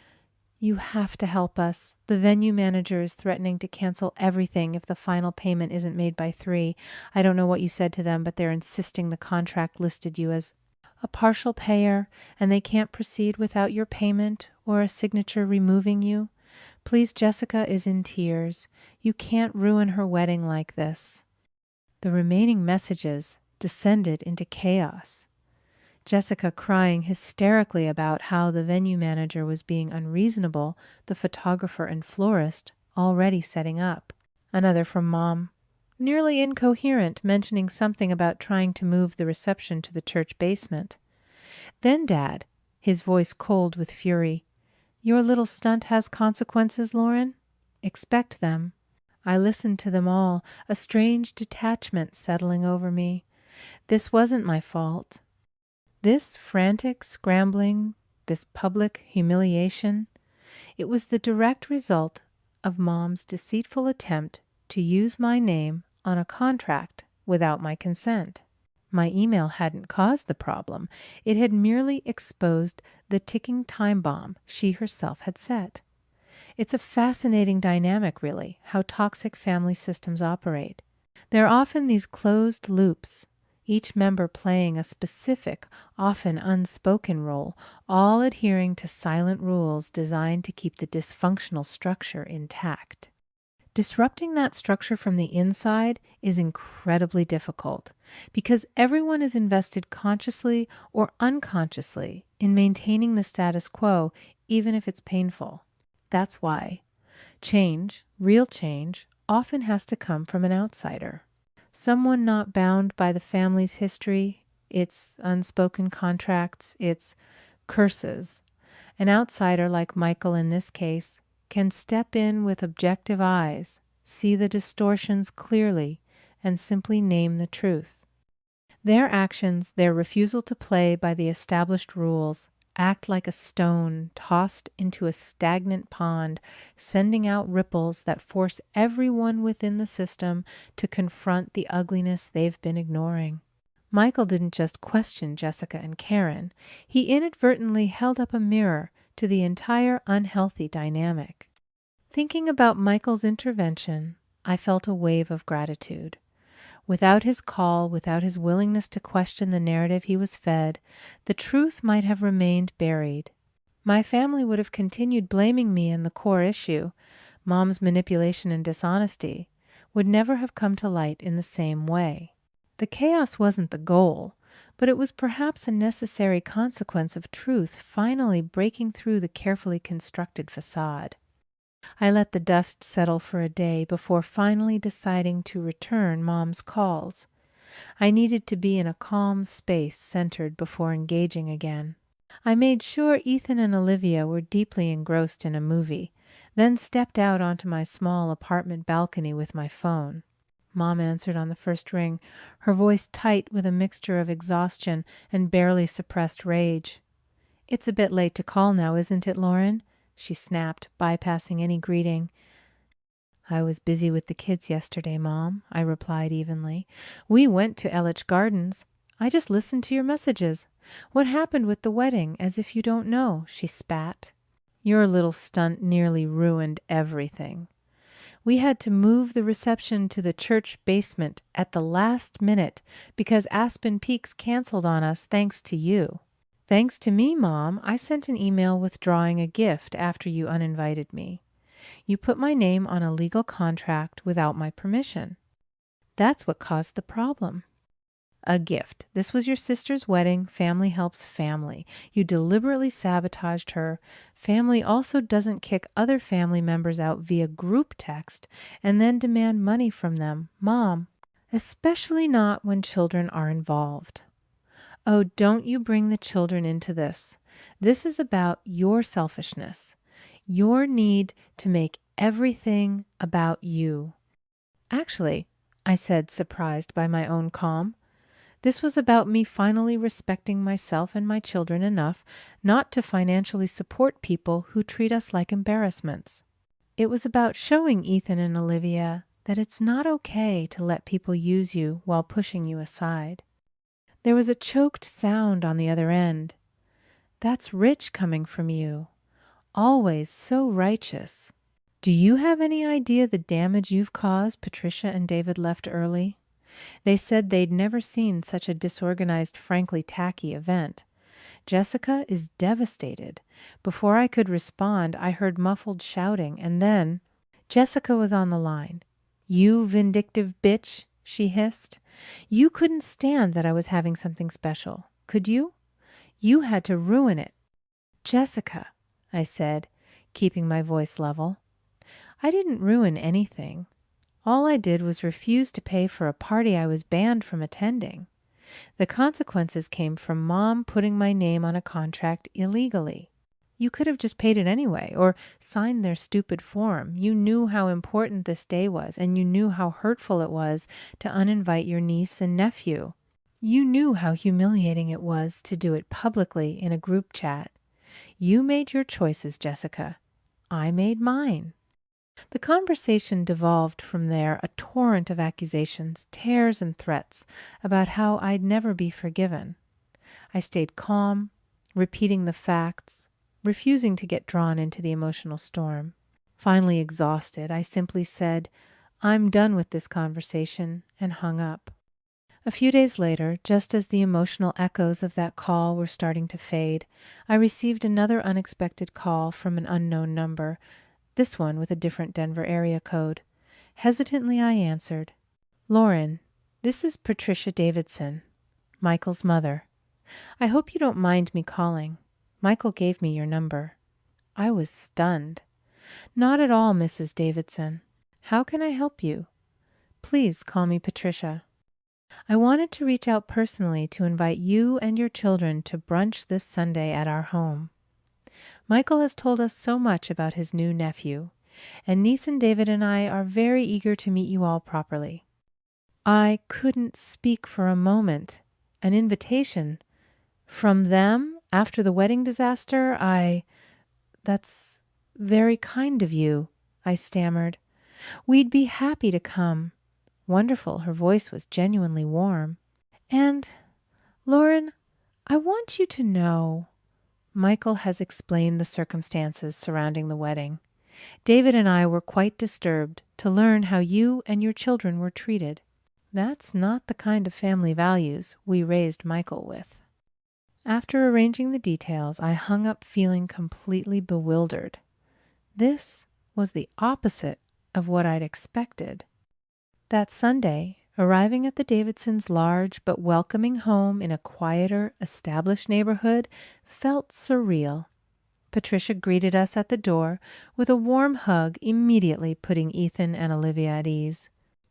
"You have to help us. The venue manager is threatening to cancel everything if the final payment isn't made by 3. I don't know what you said to them, but they're insisting the contract listed you as a partial payer, and they can't proceed without your payment or a signature removing you. Please, Jessica is in tears. You can't ruin her wedding like this." The remaining messages descended into chaos. Jessica crying hysterically about how the venue manager was being unreasonable, the photographer and florist already setting up. Another from Mom, nearly incoherent, mentioning something about trying to move the reception to the church basement. Then Dad, his voice cold with fury. "Your little stunt has consequences, Lauren. Expect them." I listened to them all, a strange detachment settling over me. This wasn't my fault. This frantic scrambling, this public humiliation, it was the direct result of Mom's deceitful attempt to use my name on a contract without my consent. My email hadn't caused the problem. It had merely exposed the ticking time bomb she herself had set. It's a fascinating dynamic, really, how toxic family systems operate. There are often these closed loops, each member playing a specific, often unspoken role, all adhering to silent rules designed to keep the dysfunctional structure intact. Disrupting that structure from the inside is incredibly difficult because everyone is invested consciously or unconsciously in maintaining the status quo, even if it's painful. That's why change, real change, often has to come from an outsider. Someone not bound by the family's history, its unspoken contracts, its curses. An outsider like Michael in this case can step in with objective eyes, see the distortions clearly, and simply name the truth. Their actions, their refusal to play by the established rules, act like a stone tossed into a stagnant pond, sending out ripples that force everyone within the system to confront the ugliness they've been ignoring. Michael didn't just question Jessica and Karen. He inadvertently held up a mirror to the entire unhealthy dynamic. Thinking about Michael's intervention, I felt a wave of gratitude. Without his call, without his willingness to question the narrative he was fed, the truth might have remained buried. My family would have continued blaming me, and the core issue, Mom's manipulation and dishonesty, would never have come to light in the same way. The chaos wasn't the goal, but it was perhaps a necessary consequence of truth finally breaking through the carefully constructed facade. I let the dust settle for a day before finally deciding to return Mom's calls. I needed to be in a calm space centered before engaging again. I made sure Ethan and Olivia were deeply engrossed in a movie, then stepped out onto my small apartment balcony with my phone. Mom answered on the first ring, her voice tight with a mixture of exhaustion and barely suppressed rage. "It's a bit late to call now, isn't it, Lauren?" she snapped, bypassing any greeting. "I was busy with the kids yesterday, Mom," I replied evenly. "We went to Elitch Gardens. I just listened to your messages. What happened with the wedding, as if you don't know?" she spat. "Your little stunt nearly ruined everything. We had to move the reception to the church basement at the last minute because Aspen Peaks canceled on us thanks to you." Thanks to me, Mom, I sent an email withdrawing a gift after you uninvited me. You put my name on a legal contract without my permission. That's what caused the problem. A gift. This was your sister's wedding. Family helps family. You deliberately sabotaged her. Family also doesn't kick other family members out via group text and then demand money from them, Mom, especially not when children are involved. Oh, don't you bring the children into this. This is about your selfishness, your need to make everything about you. Actually, I said, surprised by my own calm, this was about me finally respecting myself and my children enough not to financially support people who treat us like embarrassments. It was about showing Ethan and Olivia that it's not okay to let people use you while pushing you aside. There was a choked sound on the other end. That's rich coming from you. Always so righteous. Do you have any idea the damage you've caused? Patricia and David left early. They said they'd never seen such a disorganized, frankly tacky event. Jessica is devastated. Before I could respond, I heard muffled shouting, and then Jessica was on the line. You vindictive bitch, she hissed. You couldn't stand that I was having something special, could you? You had to ruin it. Jessica, I said, keeping my voice level. I didn't ruin anything. All I did was refuse to pay for a party I was banned from attending. The consequences came from Mom putting my name on a contract illegally. You could have just paid it anyway, or signed their stupid form. You knew how important this day was, and you knew how hurtful it was to uninvite your niece and nephew. You knew how humiliating it was to do it publicly in a group chat. You made your choices, Jessica. I made mine. The conversation devolved from there, a torrent of accusations, tears, and threats about how I'd never be forgiven. I stayed calm, repeating the facts, refusing to get drawn into the emotional storm. Finally exhausted, I simply said, I'm done with this conversation, and hung up. A few days later, just as the emotional echoes of that call were starting to fade, I received another unexpected call from an unknown number, this one with a different Denver area code. Hesitantly, I answered, Lauren, this is Patricia Davidson, Michael's mother. I hope you don't mind me calling. Michael gave me your number. I was stunned. Not at all, Mrs. Davidson. How can I help you? Please call me Patricia. I wanted to reach out personally to invite you and your children to brunch this Sunday at our home. Michael has told us so much about his new nephew, and niece and David and I are very eager to meet you all properly. I couldn't speak for a moment. An invitation from them after the wedding disaster? That's very kind of you, I stammered. We'd be happy to come. Wonderful, her voice was genuinely warm. And, Lauren, I want you to know, Michael has explained the circumstances surrounding the wedding. David and I were quite disturbed to learn how you and your children were treated. That's not the kind of family values we raised Michael with. After arranging the details, I hung up feeling completely bewildered. This was the opposite of what I'd expected. That Sunday, arriving at the Davidsons' large but welcoming home in a quieter, established neighborhood felt surreal. Patricia greeted us at the door with a warm hug, immediately putting Ethan and Olivia at ease.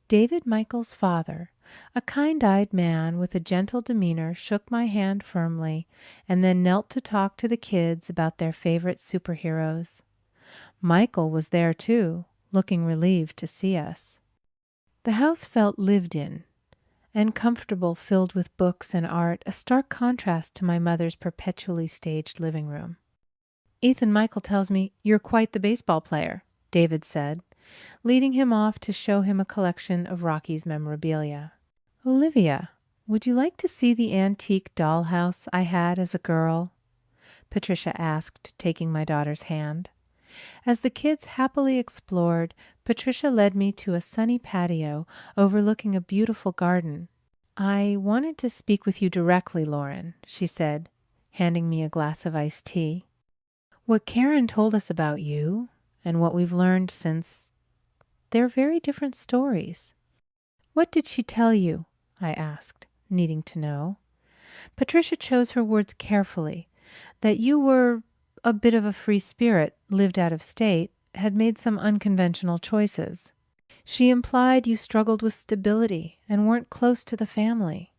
David, Michael's father, a kind-eyed man with a gentle demeanor, shook my hand firmly and then knelt to talk to the kids about their favorite superheroes. Michael was there too, looking relieved to see us. The house felt lived in and comfortable, filled with books and art, a stark contrast to my mother's perpetually staged living room. Ethan Michael tells me you're quite the baseball player, David said, leading him off to show him a collection of Rocky's memorabilia. Olivia, would you like to see the antique dollhouse I had as a girl? Patricia asked, taking my daughter's hand. As the kids happily explored, Patricia led me to a sunny patio overlooking a beautiful garden. I wanted to speak with you directly, Lauren, she said, handing me a glass of iced tea. What Karen told us about you and what we've learned since, they're very different stories. What did she tell you? I asked, needing to know. Patricia chose her words carefully, that you were a bit of a free spirit, lived out of state, had made some unconventional choices. She implied you struggled with stability and weren't close to the family.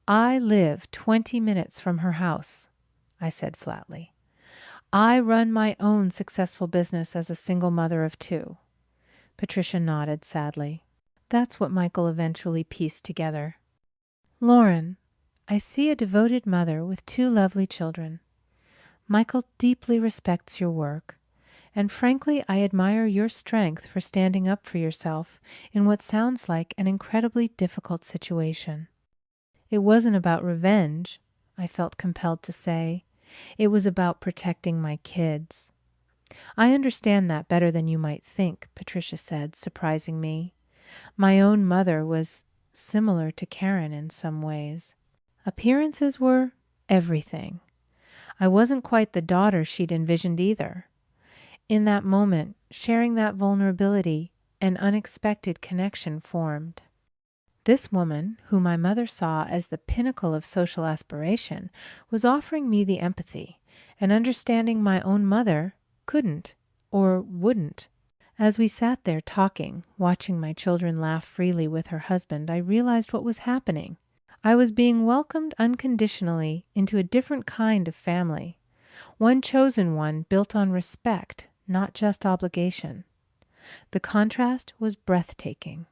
I live 20 minutes from her house, I said flatly. I run my own successful business as a single mother of 2. Patricia nodded sadly. That's what Michael eventually pieced together. Lauren, I see a devoted mother with 2 lovely children. Michael deeply respects your work, and frankly, I admire your strength for standing up for yourself in what sounds like an incredibly difficult situation. It wasn't about revenge, I felt compelled to say. It was about protecting my kids. I understand that better than you might think, Patricia said, surprising me. My own mother was similar to Karen in some ways. Appearances were everything. I wasn't quite the daughter she'd envisioned either. In that moment, sharing that vulnerability, an unexpected connection formed. This woman, who my mother saw as the pinnacle of social aspiration, was offering me the empathy, and understanding my own mother couldn't or wouldn't. As we sat there talking, watching my children laugh freely with her husband, I realized what was happening. I was being welcomed unconditionally into a different kind of family, one chosen one built on respect, not just obligation. The contrast was breathtaking.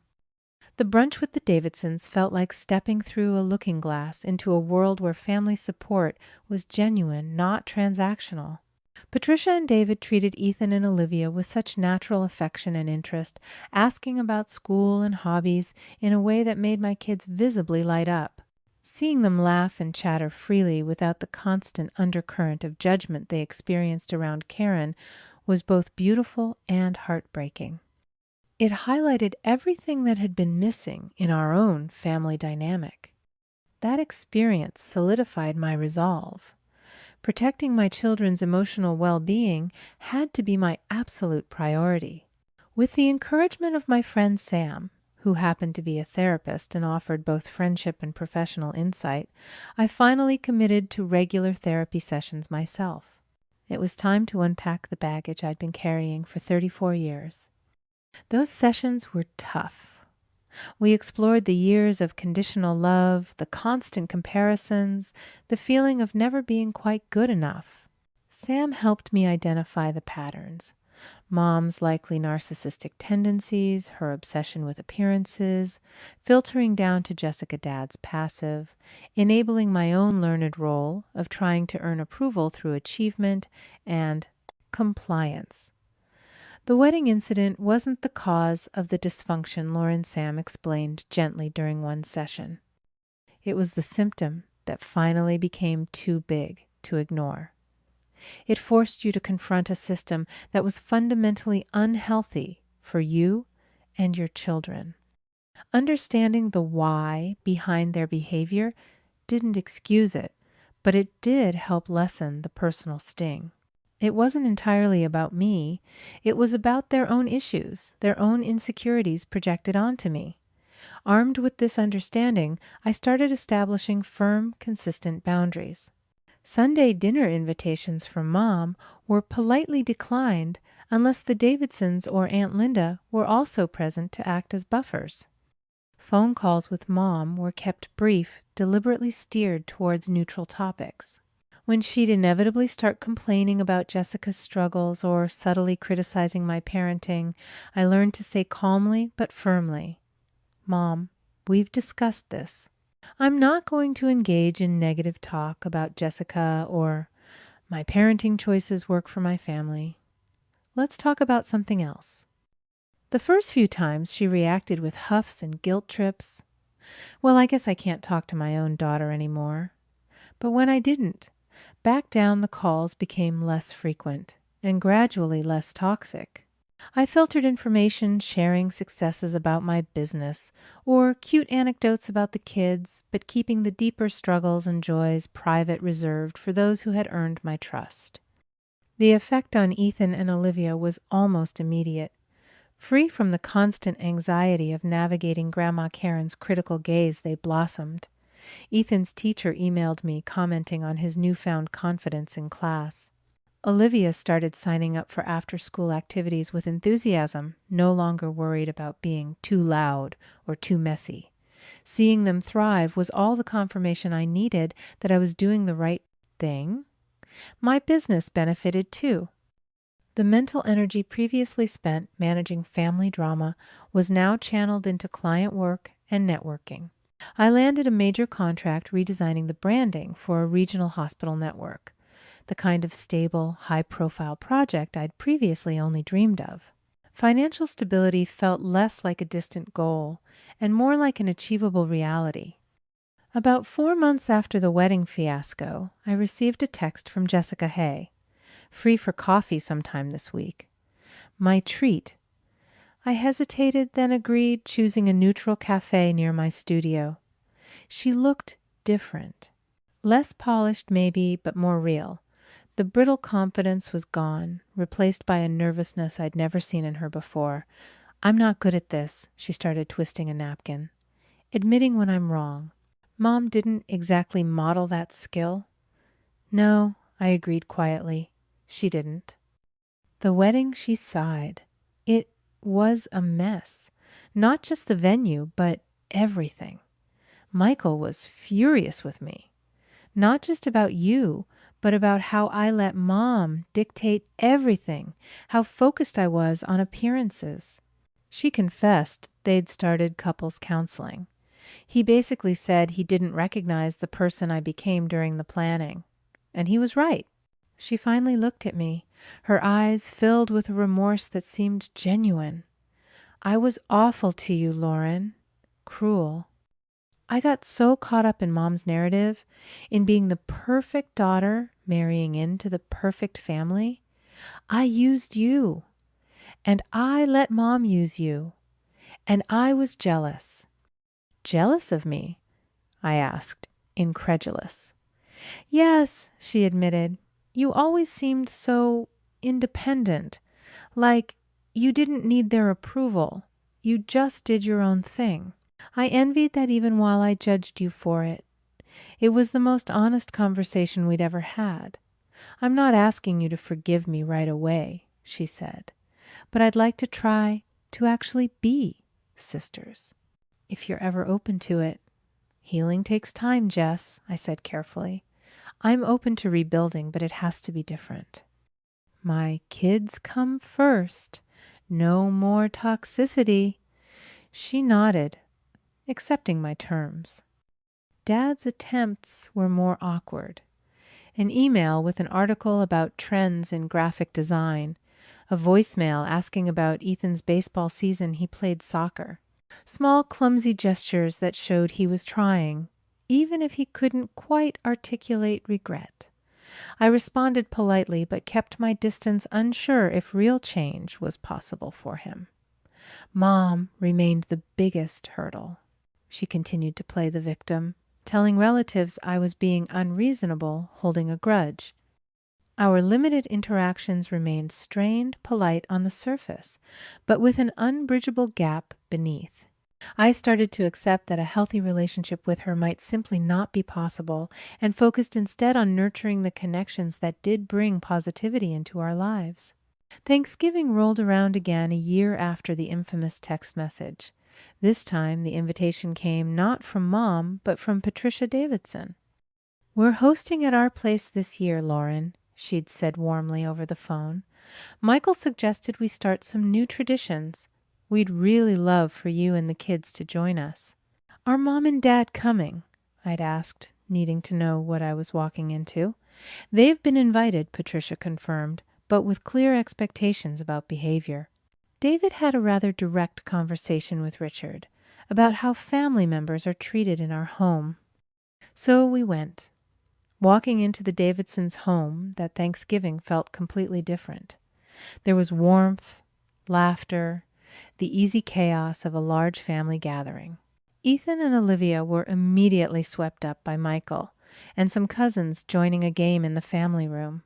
The brunch with the Davidsons felt like stepping through a looking glass into a world where family support was genuine, not transactional. Patricia and David treated Ethan and Olivia with such natural affection and interest, asking about school and hobbies in a way that made my kids visibly light up. Seeing them laugh and chatter freely without the constant undercurrent of judgment they experienced around Karen was both beautiful and heartbreaking. It highlighted everything that had been missing in our own family dynamic. That experience solidified my resolve. Protecting my children's emotional well-being had to be my absolute priority. With the encouragement of my friend Sam, who happened to be a therapist and offered both friendship and professional insight, I finally committed to regular therapy sessions myself. It was time to unpack the baggage I'd been carrying for 34 years. Those sessions were tough. We explored the years of conditional love, the constant comparisons, the feeling of never being quite good enough. Sam helped me identify the patterns. Mom's likely narcissistic tendencies, her obsession with appearances, filtering down to Jessica Dad's passive, enabling my own learned role of trying to earn approval through achievement and compliance. The wedding incident wasn't the cause of the dysfunction Lauren Sam explained gently during one session. It was the symptom that finally became too big to ignore. It forced you to confront a system that was fundamentally unhealthy for you and your children. Understanding the why behind their behavior didn't excuse it, but it did help lessen the personal sting. It wasn't entirely about me. It was about their own issues, their own insecurities projected onto me. Armed with this understanding, I started establishing firm, consistent boundaries. Sunday dinner invitations from Mom were politely declined unless the Davidsons or Aunt Linda were also present to act as buffers. Phone calls with Mom were kept brief, deliberately steered towards neutral topics. When she'd inevitably start complaining about Jessica's struggles or subtly criticizing my parenting, I learned to say calmly but firmly, "Mom, we've discussed this. I'm not going to engage in negative talk about Jessica or my parenting choices work for my family. Let's talk about something else." The first few times she reacted with huffs and guilt trips. Well, I guess I can't talk to my own daughter anymore. But when I didn't, back down, the calls became less frequent and gradually less toxic. I filtered information, sharing successes about my business, or cute anecdotes about the kids, but keeping the deeper struggles and joys private, reserved for those who had earned my trust. The effect on Ethan and Olivia was almost immediate. Free from the constant anxiety of navigating Grandma Karen's critical gaze, they blossomed. Ethan's teacher emailed me commenting on his newfound confidence in class. Olivia started signing up for after-school activities with enthusiasm, no longer worried about being too loud or too messy. Seeing them thrive was all the confirmation I needed that I was doing the right thing. My business benefited too. The mental energy previously spent managing family drama was now channeled into client work and networking. I landed a major contract redesigning the branding for a regional hospital network, the kind of stable, high-profile project I'd previously only dreamed of. Financial stability felt less like a distant goal and more like an achievable reality. About 4 months after the wedding fiasco, I received a text from Jessica Hay. Free for coffee sometime this week. My treat. I hesitated, then agreed, choosing a neutral cafe near my studio. She looked different. Less polished maybe, but more real. The brittle confidence was gone, replaced by a nervousness I'd never seen in her before. I'm not good at this, she started twisting a napkin. Admitting when I'm wrong. Mom didn't exactly model that skill. No, I agreed quietly. She didn't. The wedding, she sighed. It was a mess. Not just the venue, but everything. Michael was furious with me. Not just about you, but about how I let Mom dictate everything, how focused I was on appearances. She confessed they'd started couples counseling. He basically said he didn't recognize the person I became during the planning. And he was right. She finally looked at me, her eyes filled with a remorse that seemed genuine. I was awful to you, Lauren. Cruel. I got so caught up in Mom's narrative, in being the perfect daughter marrying into the perfect family. I used you. And I let Mom use you. And I was jealous. Jealous of me? I asked, incredulous. Yes, she admitted. You always seemed so independent, like you didn't need their approval. You just did your own thing. I envied that even while I judged you for it. It was the most honest conversation we'd ever had. I'm not asking you to forgive me right away, she said, but I'd like to try to actually be sisters, if you're ever open to it. Healing takes time, Jess, I said carefully. I'm open to rebuilding, but it has to be different. My kids come first. No more toxicity. She nodded, accepting my terms. Dad's attempts were more awkward. An email with an article about trends in graphic design, a voicemail asking about Ethan's baseball season he played soccer. Small, clumsy gestures that showed he was trying, even if he couldn't quite articulate regret. I responded politely, but kept my distance, unsure if real change was possible for him. Mom remained the biggest hurdle. She continued to play the victim, telling relatives I was being unreasonable, holding a grudge. Our limited interactions remained strained, polite on the surface, but with an unbridgeable gap beneath. I started to accept that a healthy relationship with her might simply not be possible, and focused instead on nurturing the connections that did bring positivity into our lives. Thanksgiving rolled around again a year after the infamous text message. This time the invitation came not from Mom, but from Patricia Davidson. We're hosting at our place this year, Lauren, she'd said warmly over the phone. Michael suggested we start some new traditions. We'd really love for you and the kids to join us. Are Mom and Dad coming? I'd asked, needing to know what I was walking into. They've been invited, Patricia confirmed, but with clear expectations about behavior. David had a rather direct conversation with Richard about how family members are treated in our home. So we went. Walking into the Davidsons' home, that Thanksgiving felt completely different. There was warmth, laughter, the easy chaos of a large family gathering. Ethan and Olivia were immediately swept up by Michael and some cousins joining a game in the family room.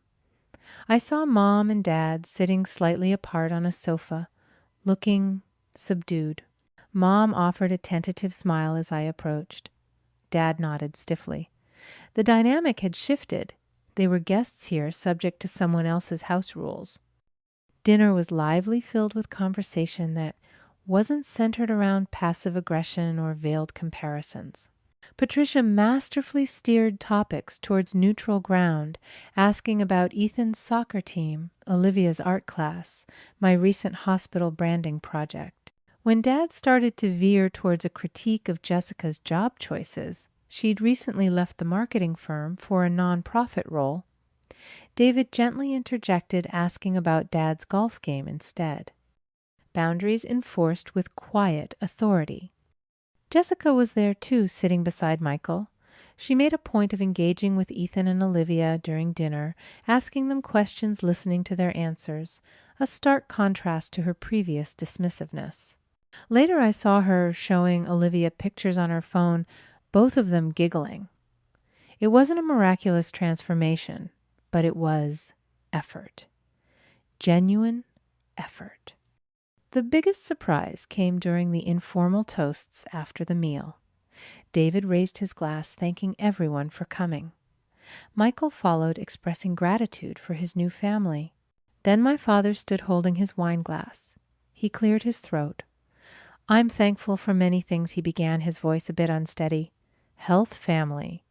I saw Mom and Dad sitting slightly apart on a sofa, looking subdued. Mom offered a tentative smile as I approached. Dad nodded stiffly. The dynamic had shifted. They were guests here, subject to someone else's house rules. Dinner was lively, filled with conversation that wasn't centered around passive aggression or veiled comparisons. Patricia masterfully steered topics towards neutral ground, asking about Ethan's soccer team, Olivia's art class, my recent hospital branding project. When Dad started to veer towards a critique of Jessica's job choices, she'd recently left the marketing firm for a nonprofit role, David gently interjected, asking about Dad's golf game instead. Boundaries enforced with quiet authority. Jessica was there too, sitting beside Michael. She made a point of engaging with Ethan and Olivia during dinner, asking them questions, listening to their answers, a stark contrast to her previous dismissiveness. Later I saw her showing Olivia pictures on her phone, both of them giggling. It wasn't a miraculous transformation, but it was effort. Genuine effort. The biggest surprise came during the informal toasts after the meal. David raised his glass, thanking everyone for coming. Michael followed, expressing gratitude for his new family. Then my father stood holding his wine glass. He cleared his throat. "I'm thankful for many things," he began, his voice a bit unsteady. "Health, family."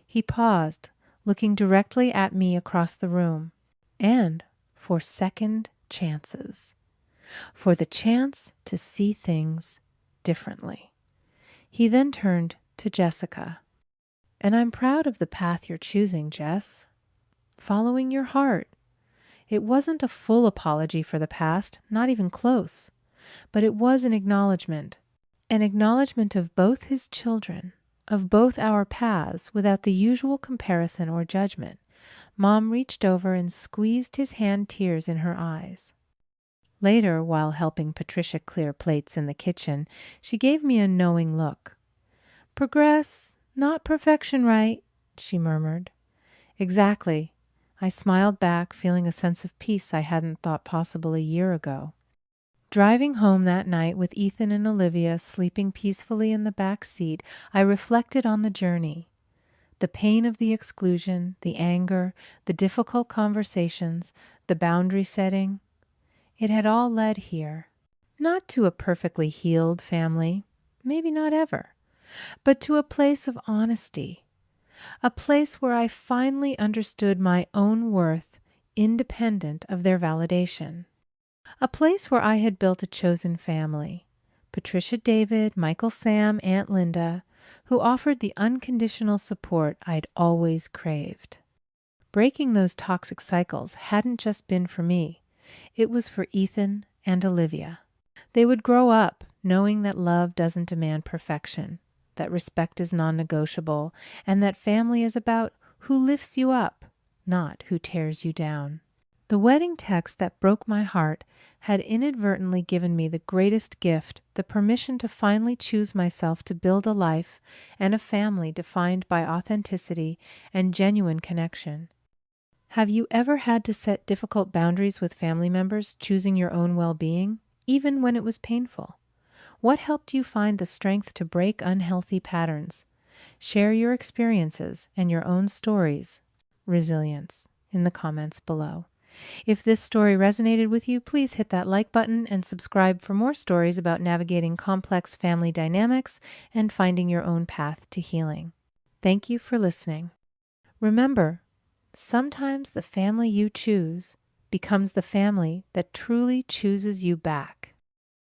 He paused, looking directly at me across the room. "And for second chances. For the chance to see things differently." He then turned to Jessica. "And I'm proud of the path you're choosing, Jess. Following your heart. It wasn't a full apology for the past, not even close, but it was an acknowledgement of both his children, of both our paths, without the usual comparison or judgment." Mom reached over and squeezed his hand, tears in her eyes. Later, while helping Patricia clear plates in the kitchen, she gave me a knowing look. "Progress, not perfection, right?" she murmured. "Exactly." I smiled back, feeling a sense of peace I hadn't thought possible a year ago. Driving home that night with Ethan and Olivia sleeping peacefully in the back seat, I reflected on the journey. The pain of the exclusion, the anger, the difficult conversations, the boundary setting. It had all led here. Not to a perfectly healed family, maybe not ever, but to a place of honesty. A place where I finally understood my own worth, independent of their validation. A place where I had built a chosen family. Patricia, David, Michael, Sam, Aunt Linda, who offered the unconditional support I'd always craved. Breaking those toxic cycles hadn't just been for me. It was for Ethan and Olivia. They would grow up knowing that love doesn't demand perfection, that respect is non-negotiable, and that family is about who lifts you up, not who tears you down. The wedding text that broke my heart had inadvertently given me the greatest gift, the permission to finally choose myself to build a life and a family defined by authenticity and genuine connection. Have you ever had to set difficult boundaries with family members, choosing your own well-being, even when it was painful? What helped you find the strength to break unhealthy patterns? Share your experiences and your own stories, resilience, in the comments below. If this story resonated with you, please hit that like button and subscribe for more stories about navigating complex family dynamics and finding your own path to healing. Thank you for listening. Remember, sometimes the family you choose becomes the family that truly chooses you back.